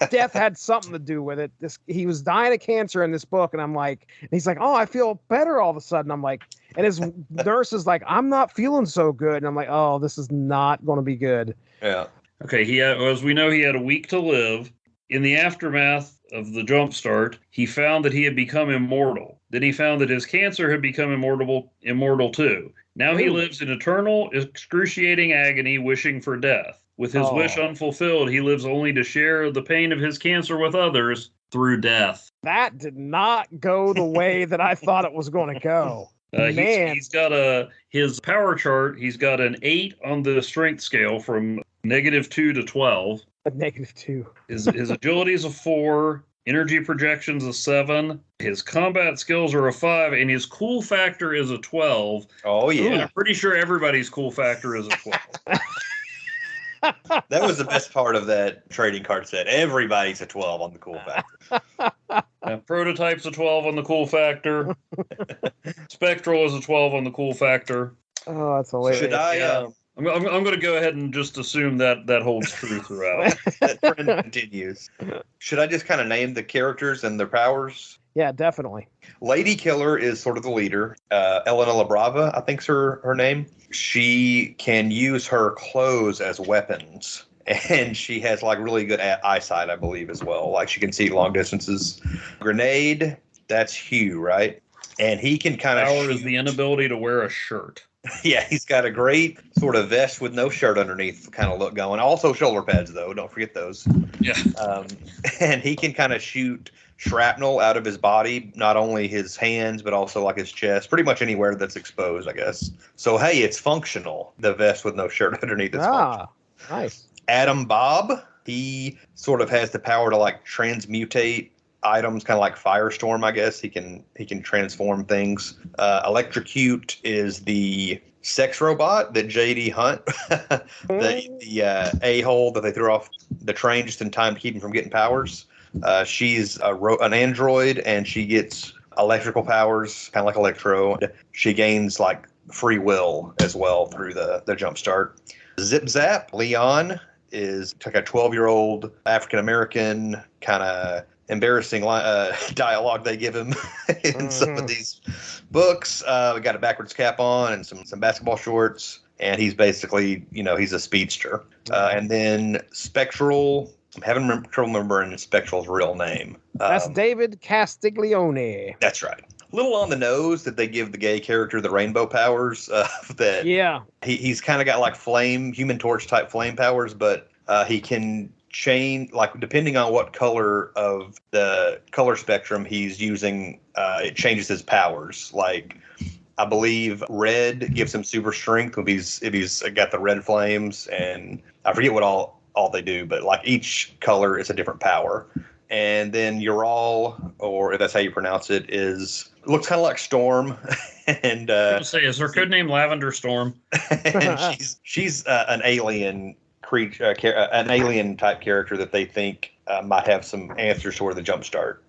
S3: death had something to do with it. He was dying of cancer in this book, and I'm like, and he's like, oh, I feel better all of a sudden. I'm like, and his nurse is like, I'm not feeling so good, and I'm like, oh, this is not going to be good.
S4: Yeah.
S5: Okay. As we know, he had a week to live. In the aftermath of the jumpstart, he found that he had become immortal. Then he found that his cancer had become immortal too. Now he lives in eternal, excruciating agony, wishing for death. With his wish unfulfilled, he lives only to share the pain of his cancer with others through death.
S3: That did not go the way that I thought it was going to go. Man.
S5: He's got his power chart. He's got an 8 on the strength scale from -2 to 12.
S3: A -2.
S5: His agility is a 4. Energy projections a 7. His combat skills are a 5, and his cool factor is a 12.
S4: Oh yeah.
S5: I'm pretty sure everybody's cool factor is a 12.
S4: That was the best part of that trading card set. Everybody's a 12 on the cool factor.
S5: Prototype's a 12 on the cool factor. Spectral is a 12 on the cool factor.
S3: Oh, that's hilarious.
S4: Should I?
S5: I'm going to go ahead and just assume that holds true throughout.
S4: That trend continues. Should I just kind of name the characters and their powers?
S3: Yeah, definitely.
S4: Lady Killer is sort of the leader. Elena LaBrava, I think's her name. She can use her clothes as weapons. And she has like really good eyesight, I believe, as well. Like she can see long distances. Grenade, that's Hugh, right? And he can kind of
S5: Power is the inability to wear a shirt.
S4: Yeah, he's got a great sort of vest with no shirt underneath kind of look going. Also shoulder pads, though. Don't forget those.
S5: Yeah.
S4: And he can kind of shoot shrapnel out of his body, not only his hands, but also like his chest, pretty much anywhere that's exposed, I guess. So, hey, it's functional. The vest with no shirt underneath is functional.
S3: Nice.
S4: Adam Bob, he sort of has the power to like transmutate items, kind of like Firestorm, I guess. He can transform things. Electrocute is the sex robot that J.D. Hunt, the a-hole that they threw off the train just in time to keep him from getting powers. She's an android, and she gets electrical powers, kind of like Electro. She gains like free will as well through the jump start. Zip Zap, Leon, is like a 12-year-old African-American, kind of embarrassing dialogue they give him in some of these books. We got a backwards cap on and some basketball shorts, and he's basically, he's a speedster. And then Spectral, I'm having trouble remembering Spectral's real name.
S3: That's David Castiglione.
S4: That's right. A little on the nose that they give the gay character the rainbow powers. He's kind of got like Human Torch type flame powers, but he can change, like depending on what color of the color spectrum he's using, it changes his powers. Like I believe red gives him super strength if he's got the red flames, and I forget what all they do, but like each color is a different power. And then Ural, or if that's how you pronounce it, looks kind of like Storm. And
S5: is her code name Lavender Storm?
S4: And she's an alien creature, an alien type character that they think might have some answers to where the jumpstart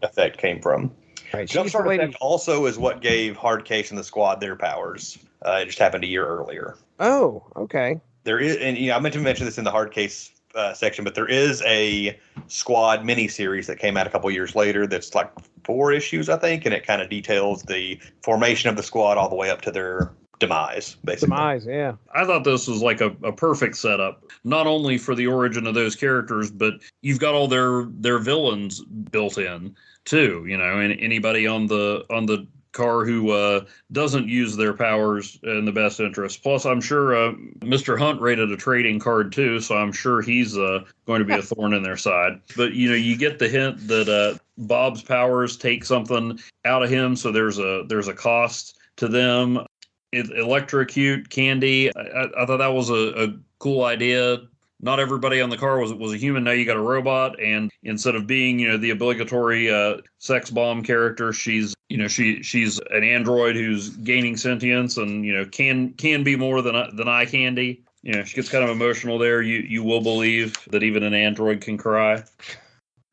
S4: effect came from.
S3: Right.
S4: Jumpstart effect also is what gave Hardcase and the squad their powers. It just happened a year earlier.
S3: Oh, okay.
S4: There is, and I meant to mention this in the Hardcase section, but there is a squad miniseries that came out a couple years later that's like 4 issues, I think, and it kind of details the formation of the squad all the way up to their demise, basically.
S3: Yeah.
S5: I thought this was like a perfect setup, not only for the origin of those characters, but you've got all their villains built in too. And anybody on the car who doesn't use their powers in the best interest. Plus, I'm sure Mr. Hunt rated a trading card too, so I'm sure he's going to be a thorn in their side. But you get the hint that Bob's powers take something out of him, so there's a cost to them. Electrocute Candy, I thought that was a cool idea. Not everybody on the car was a human. Now you got a robot, and instead of being the obligatory sex bomb character, she's an android who's gaining sentience and can be more than eye candy. She gets kind of emotional there. You will believe that even an android can cry.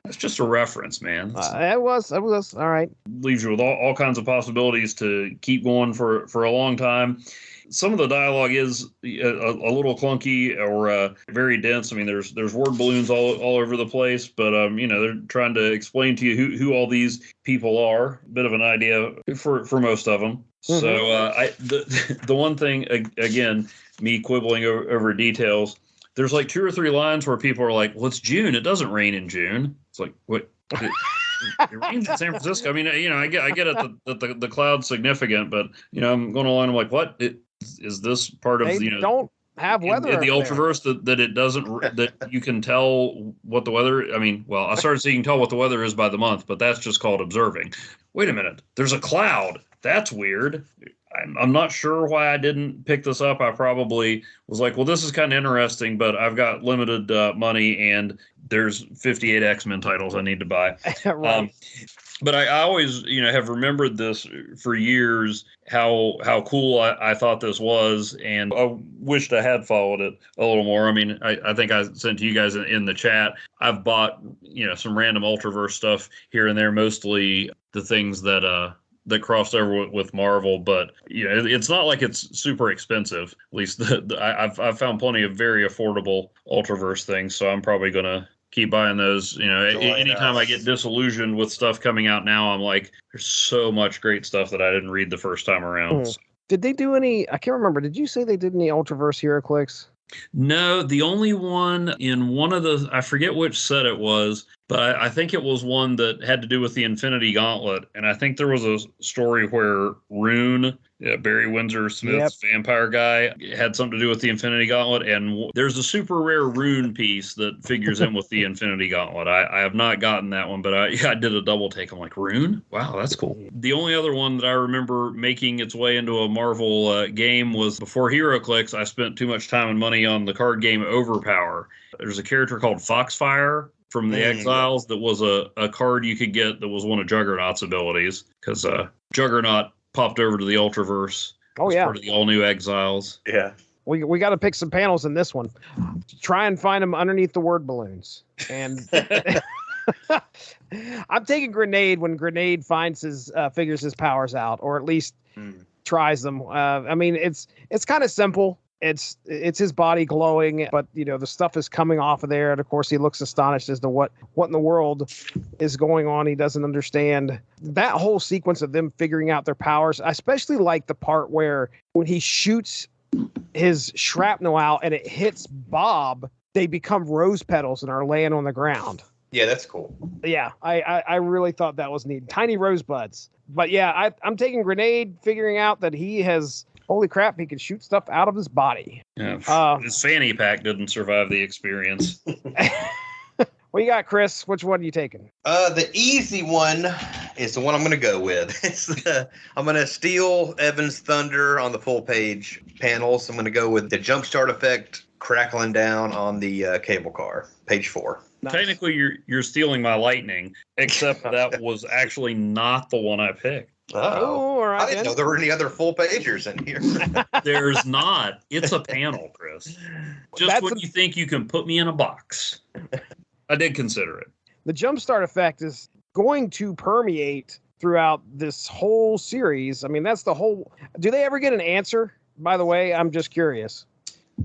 S5: That's just a reference, man.
S3: It was all right.
S5: Leaves you with all kinds of possibilities to keep going for a long time. Some of the dialogue is a little clunky or very dense. I mean, there's word balloons all over the place, but they're trying to explain to you who all these people are. A bit of an idea for most of them. Mm-hmm. So the one thing, again, me quibbling over details, there's like 2 or 3 lines where people are like, well, it's June. It doesn't rain in June. It's like, what? It rains in San Francisco. I mean, I get it that the cloud's significant, but I'm going along. I'm like, what? Is this part of
S3: don't have weather
S5: in the Ultraverse that it doesn't that you can tell what the weather? I mean, well, I started seeing tell what the weather is by the month, but that's just called observing. Wait a minute, there's a cloud. That's weird. I'm not sure why I didn't pick this up. I probably was like, well, this is kind of interesting, but I've got limited money and there's 58 X-Men titles I need to buy.
S3: Right.
S5: But I always, have remembered this for years, how cool I thought this was, and I wished I had followed it a little more. I mean, I think I sent to you guys in the chat. I've bought, some random Ultraverse stuff here and there, mostly the things that crossed over with Marvel, but it's not like it's super expensive. At least I've found plenty of very affordable Ultraverse things, so I'm probably gonna keep buying those. Anytime I get disillusioned with stuff coming out now, I'm like, there's so much great stuff that I didn't read the first time around. So.
S3: Did they do any? I can't remember. Did you say they did any Ultraverse HeroClix?
S5: No, the only one in one of the, I forget which set it was, but I think it was one that had to do with the Infinity Gauntlet. And I think there was a story where Rune, Barry Windsor Smith's vampire guy, had something to do with the Infinity Gauntlet. And there's a super rare Rune piece that figures in with the Infinity Gauntlet. I have not gotten that one, but I did a double take. I'm like, Rune? Wow, that's cool. The only other one that I remember making its way into a Marvel game was before HeroClix. I spent too much time and money on the card game Overpower. There's a character called Foxfire from the Exiles that was a card you could get that was one of Juggernaut's abilities, because Juggernaut popped over to the Ultraverse.
S3: Oh, yeah.
S5: Part of the all-new Exiles.
S4: Yeah.
S3: We got to pick some panels in this one. Try and find them underneath the word balloons. And I'm taking Grenade when Grenade figures his powers out, or at least tries them. I mean, it's kind of simple. It's his body glowing, but the stuff is coming off of there, and of course he looks astonished as to what in the world is going on. He doesn't understand that whole sequence of them figuring out their powers. I especially like the part where when he shoots his shrapnel out and it hits Bob, they become rose petals and are laying on the ground.
S4: Yeah, that's cool.
S3: Yeah, I really thought that was neat. Tiny rosebuds. But yeah, I'm taking Grenade, figuring out that he has. Holy crap, he can shoot stuff out of his body.
S5: Yeah, his fanny pack didn't survive the experience.
S3: What you got, Chris? Which one are you taking?
S4: The easy one is the one I'm going to go with. I'm going to steal Evan's thunder on the full page panels. I'm going to go with the jumpstart effect crackling down on the cable car, page 4.
S3: Nice.
S5: Technically, you're stealing my lightning, except that was actually not the one I picked.
S3: Oh, all right,
S4: I didn't know there were any other full pagers in here.
S5: There's not. It's a panel, Chris. Just when you think you can put me in a box. I did consider it.
S3: The jumpstart effect is going to permeate throughout this whole series. I mean, that's the whole. Do they ever get an answer? By the way, I'm just curious.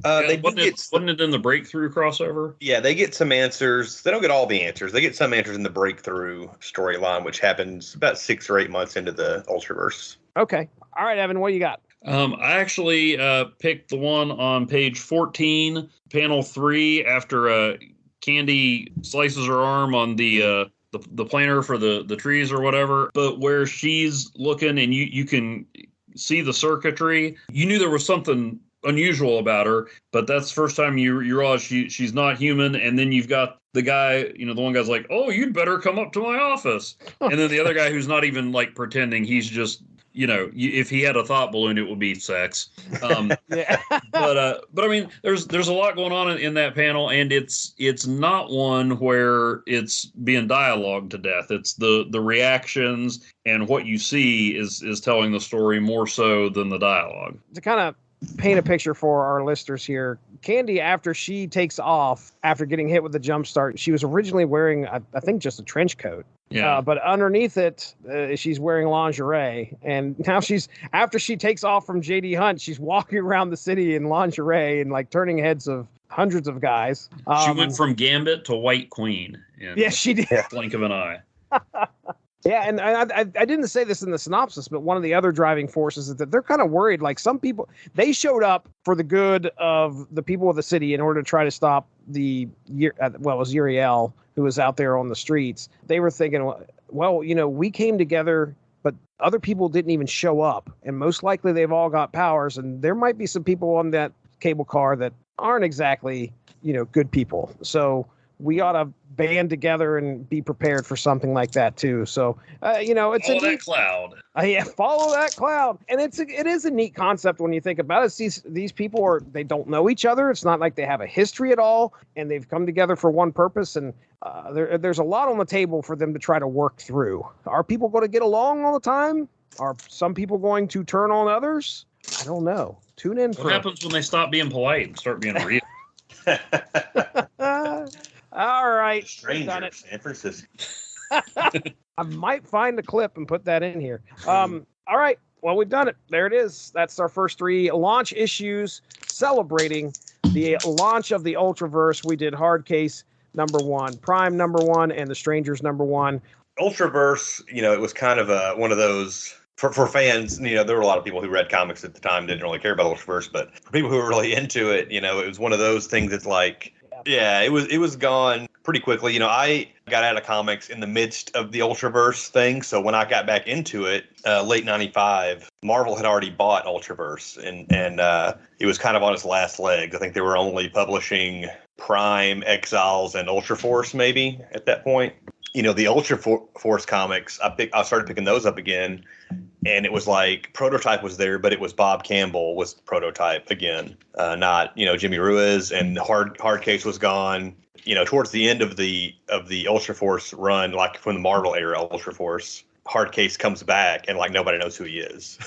S5: Wasn't it in the Breakthrough crossover?
S4: Yeah, they get some answers. They don't get all the answers. They get some answers in the Breakthrough storyline, which happens about 6 or 8 months into the Ultraverse.
S3: Okay. All right, Evan, what do you got?
S5: I actually picked the one on page 14, panel 3, after Candy slices her arm on the planer for the trees or whatever, but where she's looking and you can see the circuitry. You knew there was something unusual about her, but that's the first time you realize she's not human. And then you've got the guy, the one guy's like, oh, you'd better come up to my office. And then the other guy who's not even like pretending, he's just, if he had a thought balloon, it would be sex.
S3: Yeah.
S5: But I mean, there's a lot going on in that panel, and it's not one where it's being dialogued to death. It's the reactions and what you see is telling the story more so than the dialogue.
S3: To kind of paint a picture for our listeners here, Candy, after she takes off after getting hit with the jump start, she was originally wearing, I think, just a trench coat.
S5: Yeah.
S3: But underneath it, she's wearing lingerie. And now after she takes off from JD Hunt, she's walking around the city in lingerie and like turning heads of hundreds of guys.
S5: She went from Gambit to White Queen.
S3: Yeah, she did.
S5: Blink of an eye.
S3: Yeah, and I didn't say this in the synopsis, but one of the other driving forces is that they're kind of worried. Like, some people, they showed up for the good of the people of the city in order to try to stop it was Uriel, who was out there on the streets. They were thinking, well, we came together, but other people didn't even show up. And most likely they've all got powers. And there might be some people on that cable car that aren't exactly, good people. So we ought to band together and be prepared for something like that too. So, it's
S5: follow that cloud.
S3: Yeah, follow that cloud, and it is a neat concept when you think about it. These people they don't know each other. It's not like they have a history at all, and they've come together for one purpose. And there's a lot on the table for them to try to work through. Are people going to get along all the time? Are some people going to turn on others? I don't know. Tune in.
S5: What happens when they stop being polite and start being real?
S3: All right.
S4: Stranger, San Francisco.
S3: I might find a clip and put that in here. All right. Well, we've done it. There it is. That's our first 3 launch issues celebrating the launch of the Ultraverse. We did Hardcase #1, Prime #1, and The Strangers #1.
S4: Ultraverse, it was kind of one of those for fans. There were a lot of people who read comics at the time, didn't really care about Ultraverse, but for people who were really into it, it was one of those things that's like, yeah, it was gone pretty quickly. I got out of comics in the midst of the Ultraverse thing, so when I got back into it, late '95, Marvel had already bought Ultraverse, and it was kind of on its last legs. I think they were only publishing Prime, Exiles, and Ultraforce maybe at that point. The Ultraforce comics, I started picking those up again, and it was like Prototype was there, but it was Bob Campbell was Prototype again, not Jimmy Ruiz, and Hardcase was gone. Towards the end of the Ultraforce run, like from the Marvel era Ultraforce, Hardcase comes back and like nobody knows who he is,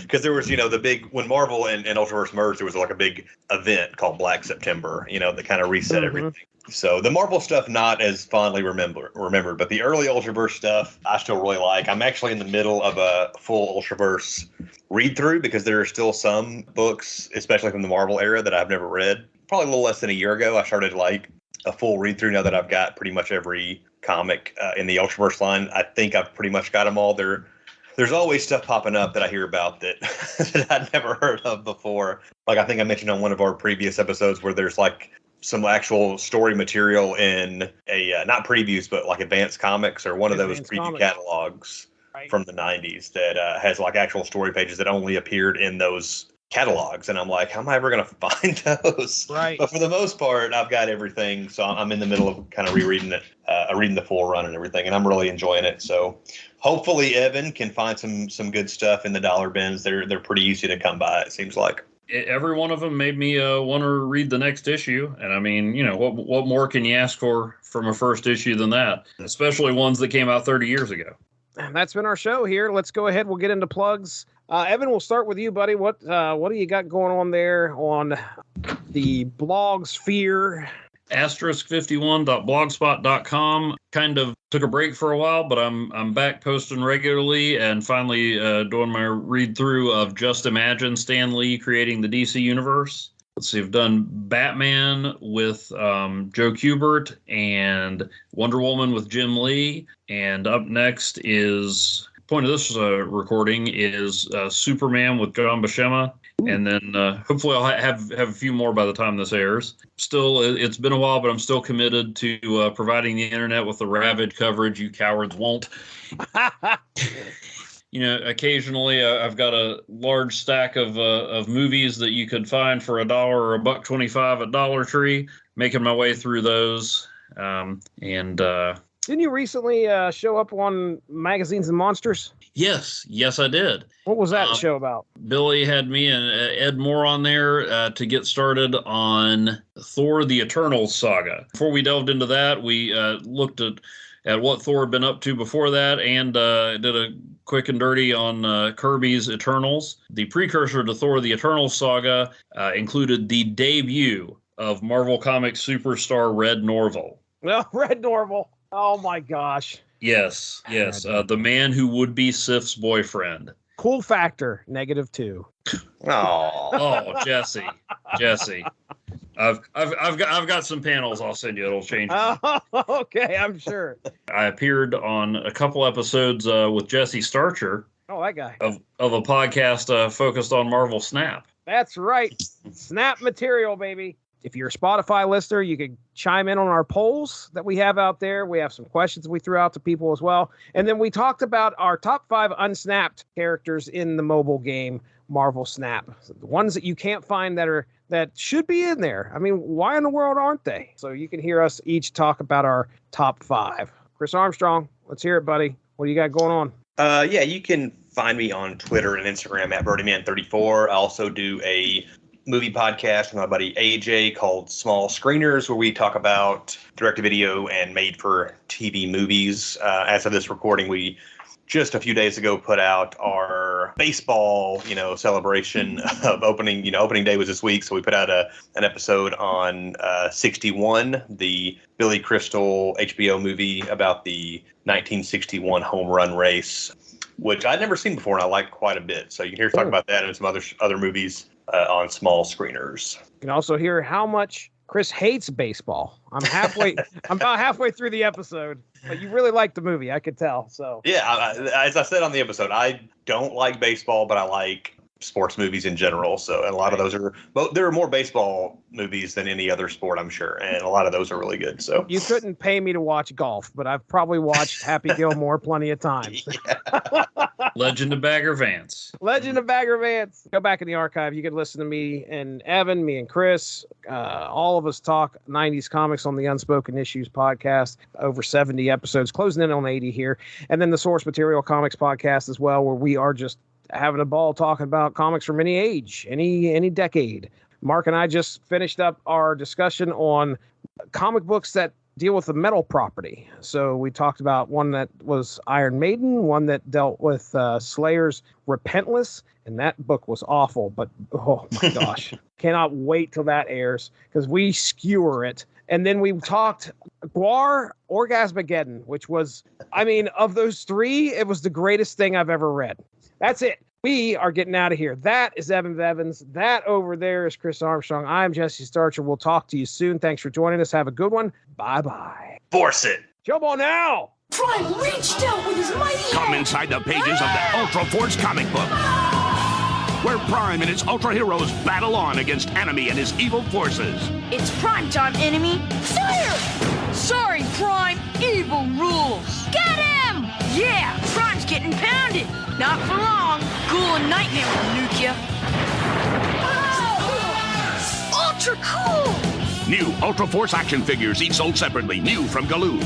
S4: because there was the big, when Marvel and Ultraverse merged, there was like a big event called Black September, that kind of reset everything. So the Marvel stuff not as fondly remembered, but the early Ultraverse stuff I still really like. I'm actually in the middle of a full Ultraverse read through because there are still some books, especially from the Marvel era, that I've never read. Probably a little less than a year ago, I started like a full read through. Now that I've got pretty much every comic in the Ultraverse line, I think I've pretty much got them all. There's always stuff popping up that I hear about that, that I'd never heard of before. Like I think I mentioned on one of our previous episodes where there's like some actual story material in a not previews, but like advanced comics or one of those preview catalogs from the 90s that has like actual story pages that only appeared in those catalogs. And I'm like, how am I ever going to find those?
S3: Right.
S4: But for the most part, I've got everything. So I'm in the middle of kind of rereading it, reading the full run and everything. And I'm really enjoying it. So hopefully Evan can find some good stuff in the dollar bins. They're pretty easy to come by, it seems like.
S5: Every one of them made me want to read the next issue. And I mean, what more can you ask for from a first issue than that? Especially ones that came out 30 years ago.
S3: And that's been our show here. Let's go ahead. We'll get into plugs. Evan, we'll start with you, buddy. What do you got going on there on the blog sphere?
S5: *51.blogspot.com. Kind of took a break for a while, but I'm back posting regularly and finally doing my read through of Just Imagine Stan Lee creating the DC universe. Let's see, I've done Batman with Joe Kubert and Wonder Woman with Jim Lee, and up next is, point of this recording is Superman with John Buscema. And then hopefully I'll have a few more by the time this airs. Still, it's been a while, but I'm still committed to providing the internet with the Ravage coverage you cowards won't. Occasionally I've got a large stack of movies that you could find for $1 or $1.25 at Dollar Tree. Making my way through those, Didn't
S3: you recently show up on Magazines and Monsters?
S5: Yes, I did.
S3: What was that show about?
S5: Billy had me and Ed Moore on there to get started on Thor the Eternals saga. Before we delved into that, we looked at what Thor had been up to before that and did a quick and dirty on Kirby's Eternals. The precursor to Thor the Eternals saga included the debut of Marvel Comics superstar Red Norval.
S3: Well, Red Norval. Oh, my gosh.
S5: Yes. The man who would be Sif's boyfriend.
S3: Cool factor, -2.
S5: Oh, Jesse. I've got some panels I'll send you. It'll change.
S3: Oh, okay, I'm sure.
S5: I appeared on a couple episodes with Jesse Starcher.
S3: Oh, that guy.
S5: Of a podcast focused on Marvel Snap.
S3: That's right. Snap material, baby. If you're a Spotify listener, you can chime in on our polls that we have out there. We have some questions we threw out to people as well. And then we talked about our top 5 unsnapped characters in the mobile game Marvel Snap. The ones that you can't find that should be in there. I mean, why in the world aren't they? So you can hear us each talk about our top 5. Chris Armstrong, let's hear it, buddy. What do you got going on?
S4: Yeah, you can find me on Twitter and Instagram at BirdieMan34. I also do a movie podcast with my buddy AJ called Small Screeners, where we talk about direct-to-video and made-for-TV movies. As of this recording, we just a few days ago put out our baseball, celebration of opening day was this week. So we put out an episode on 61, the Billy Crystal HBO movie about the 1961 home run race, which I'd never seen before and I liked quite a bit. So you can hear us talk about that and some other movies on Small Screeners. You
S3: can also hear how much Chris hates baseball. I'm about halfway through the episode, but you really like the movie. I could tell. So
S4: yeah, as I said on the episode, I don't like baseball, but I like sports movies in general. So, and a lot of those there are more baseball movies than any other sport, I'm sure. And a lot of those are really good. So
S3: you couldn't pay me to watch golf, but I've probably watched Happy Gilmore plenty of times.
S5: Legend of Bagger Vance.
S3: Legend of Bagger Vance. Go back in the archive. You can listen to me and Evan, me and Chris, all of us talk 90s comics on the Unspoken Issues podcast. Over 70 episodes, closing in on 80 here. And then the Source Material Comics podcast as well, where we are just having a ball talking about comics from any age, any decade. Mark and I just finished up our discussion on comic books that deal with the metal property. So we talked about one that was Iron Maiden, one that dealt with Slayer's Repentless, and that book was awful, but oh my gosh, cannot wait till that airs because we skewer it. And then we talked Gwar Orgasmageddon, which was, of those 3, it was the greatest thing I've ever read. That's it. We are getting out of here. That is Evan Evans. That over there is Chris Armstrong. I'm Jesse Starcher. We'll talk to you soon. Thanks for joining us. Have a good one. Bye-bye.
S4: Force it.
S3: Jump on now.
S9: Prime reached out with his mighty hand.
S10: Come inside the pages of the Ultraverse comic book, where Prime and his Ultra heroes battle on against Enemy and his evil forces.
S9: It's Prime time, Enemy. Fire! Sorry, Prime. Evil rules. Get him! Yeah, Prime's getting pounded. Not for long. Ghoul and Nightmare will nuke ya. Ultra cool!
S10: New Ultra Force action figures, each sold separately. New from Galoob.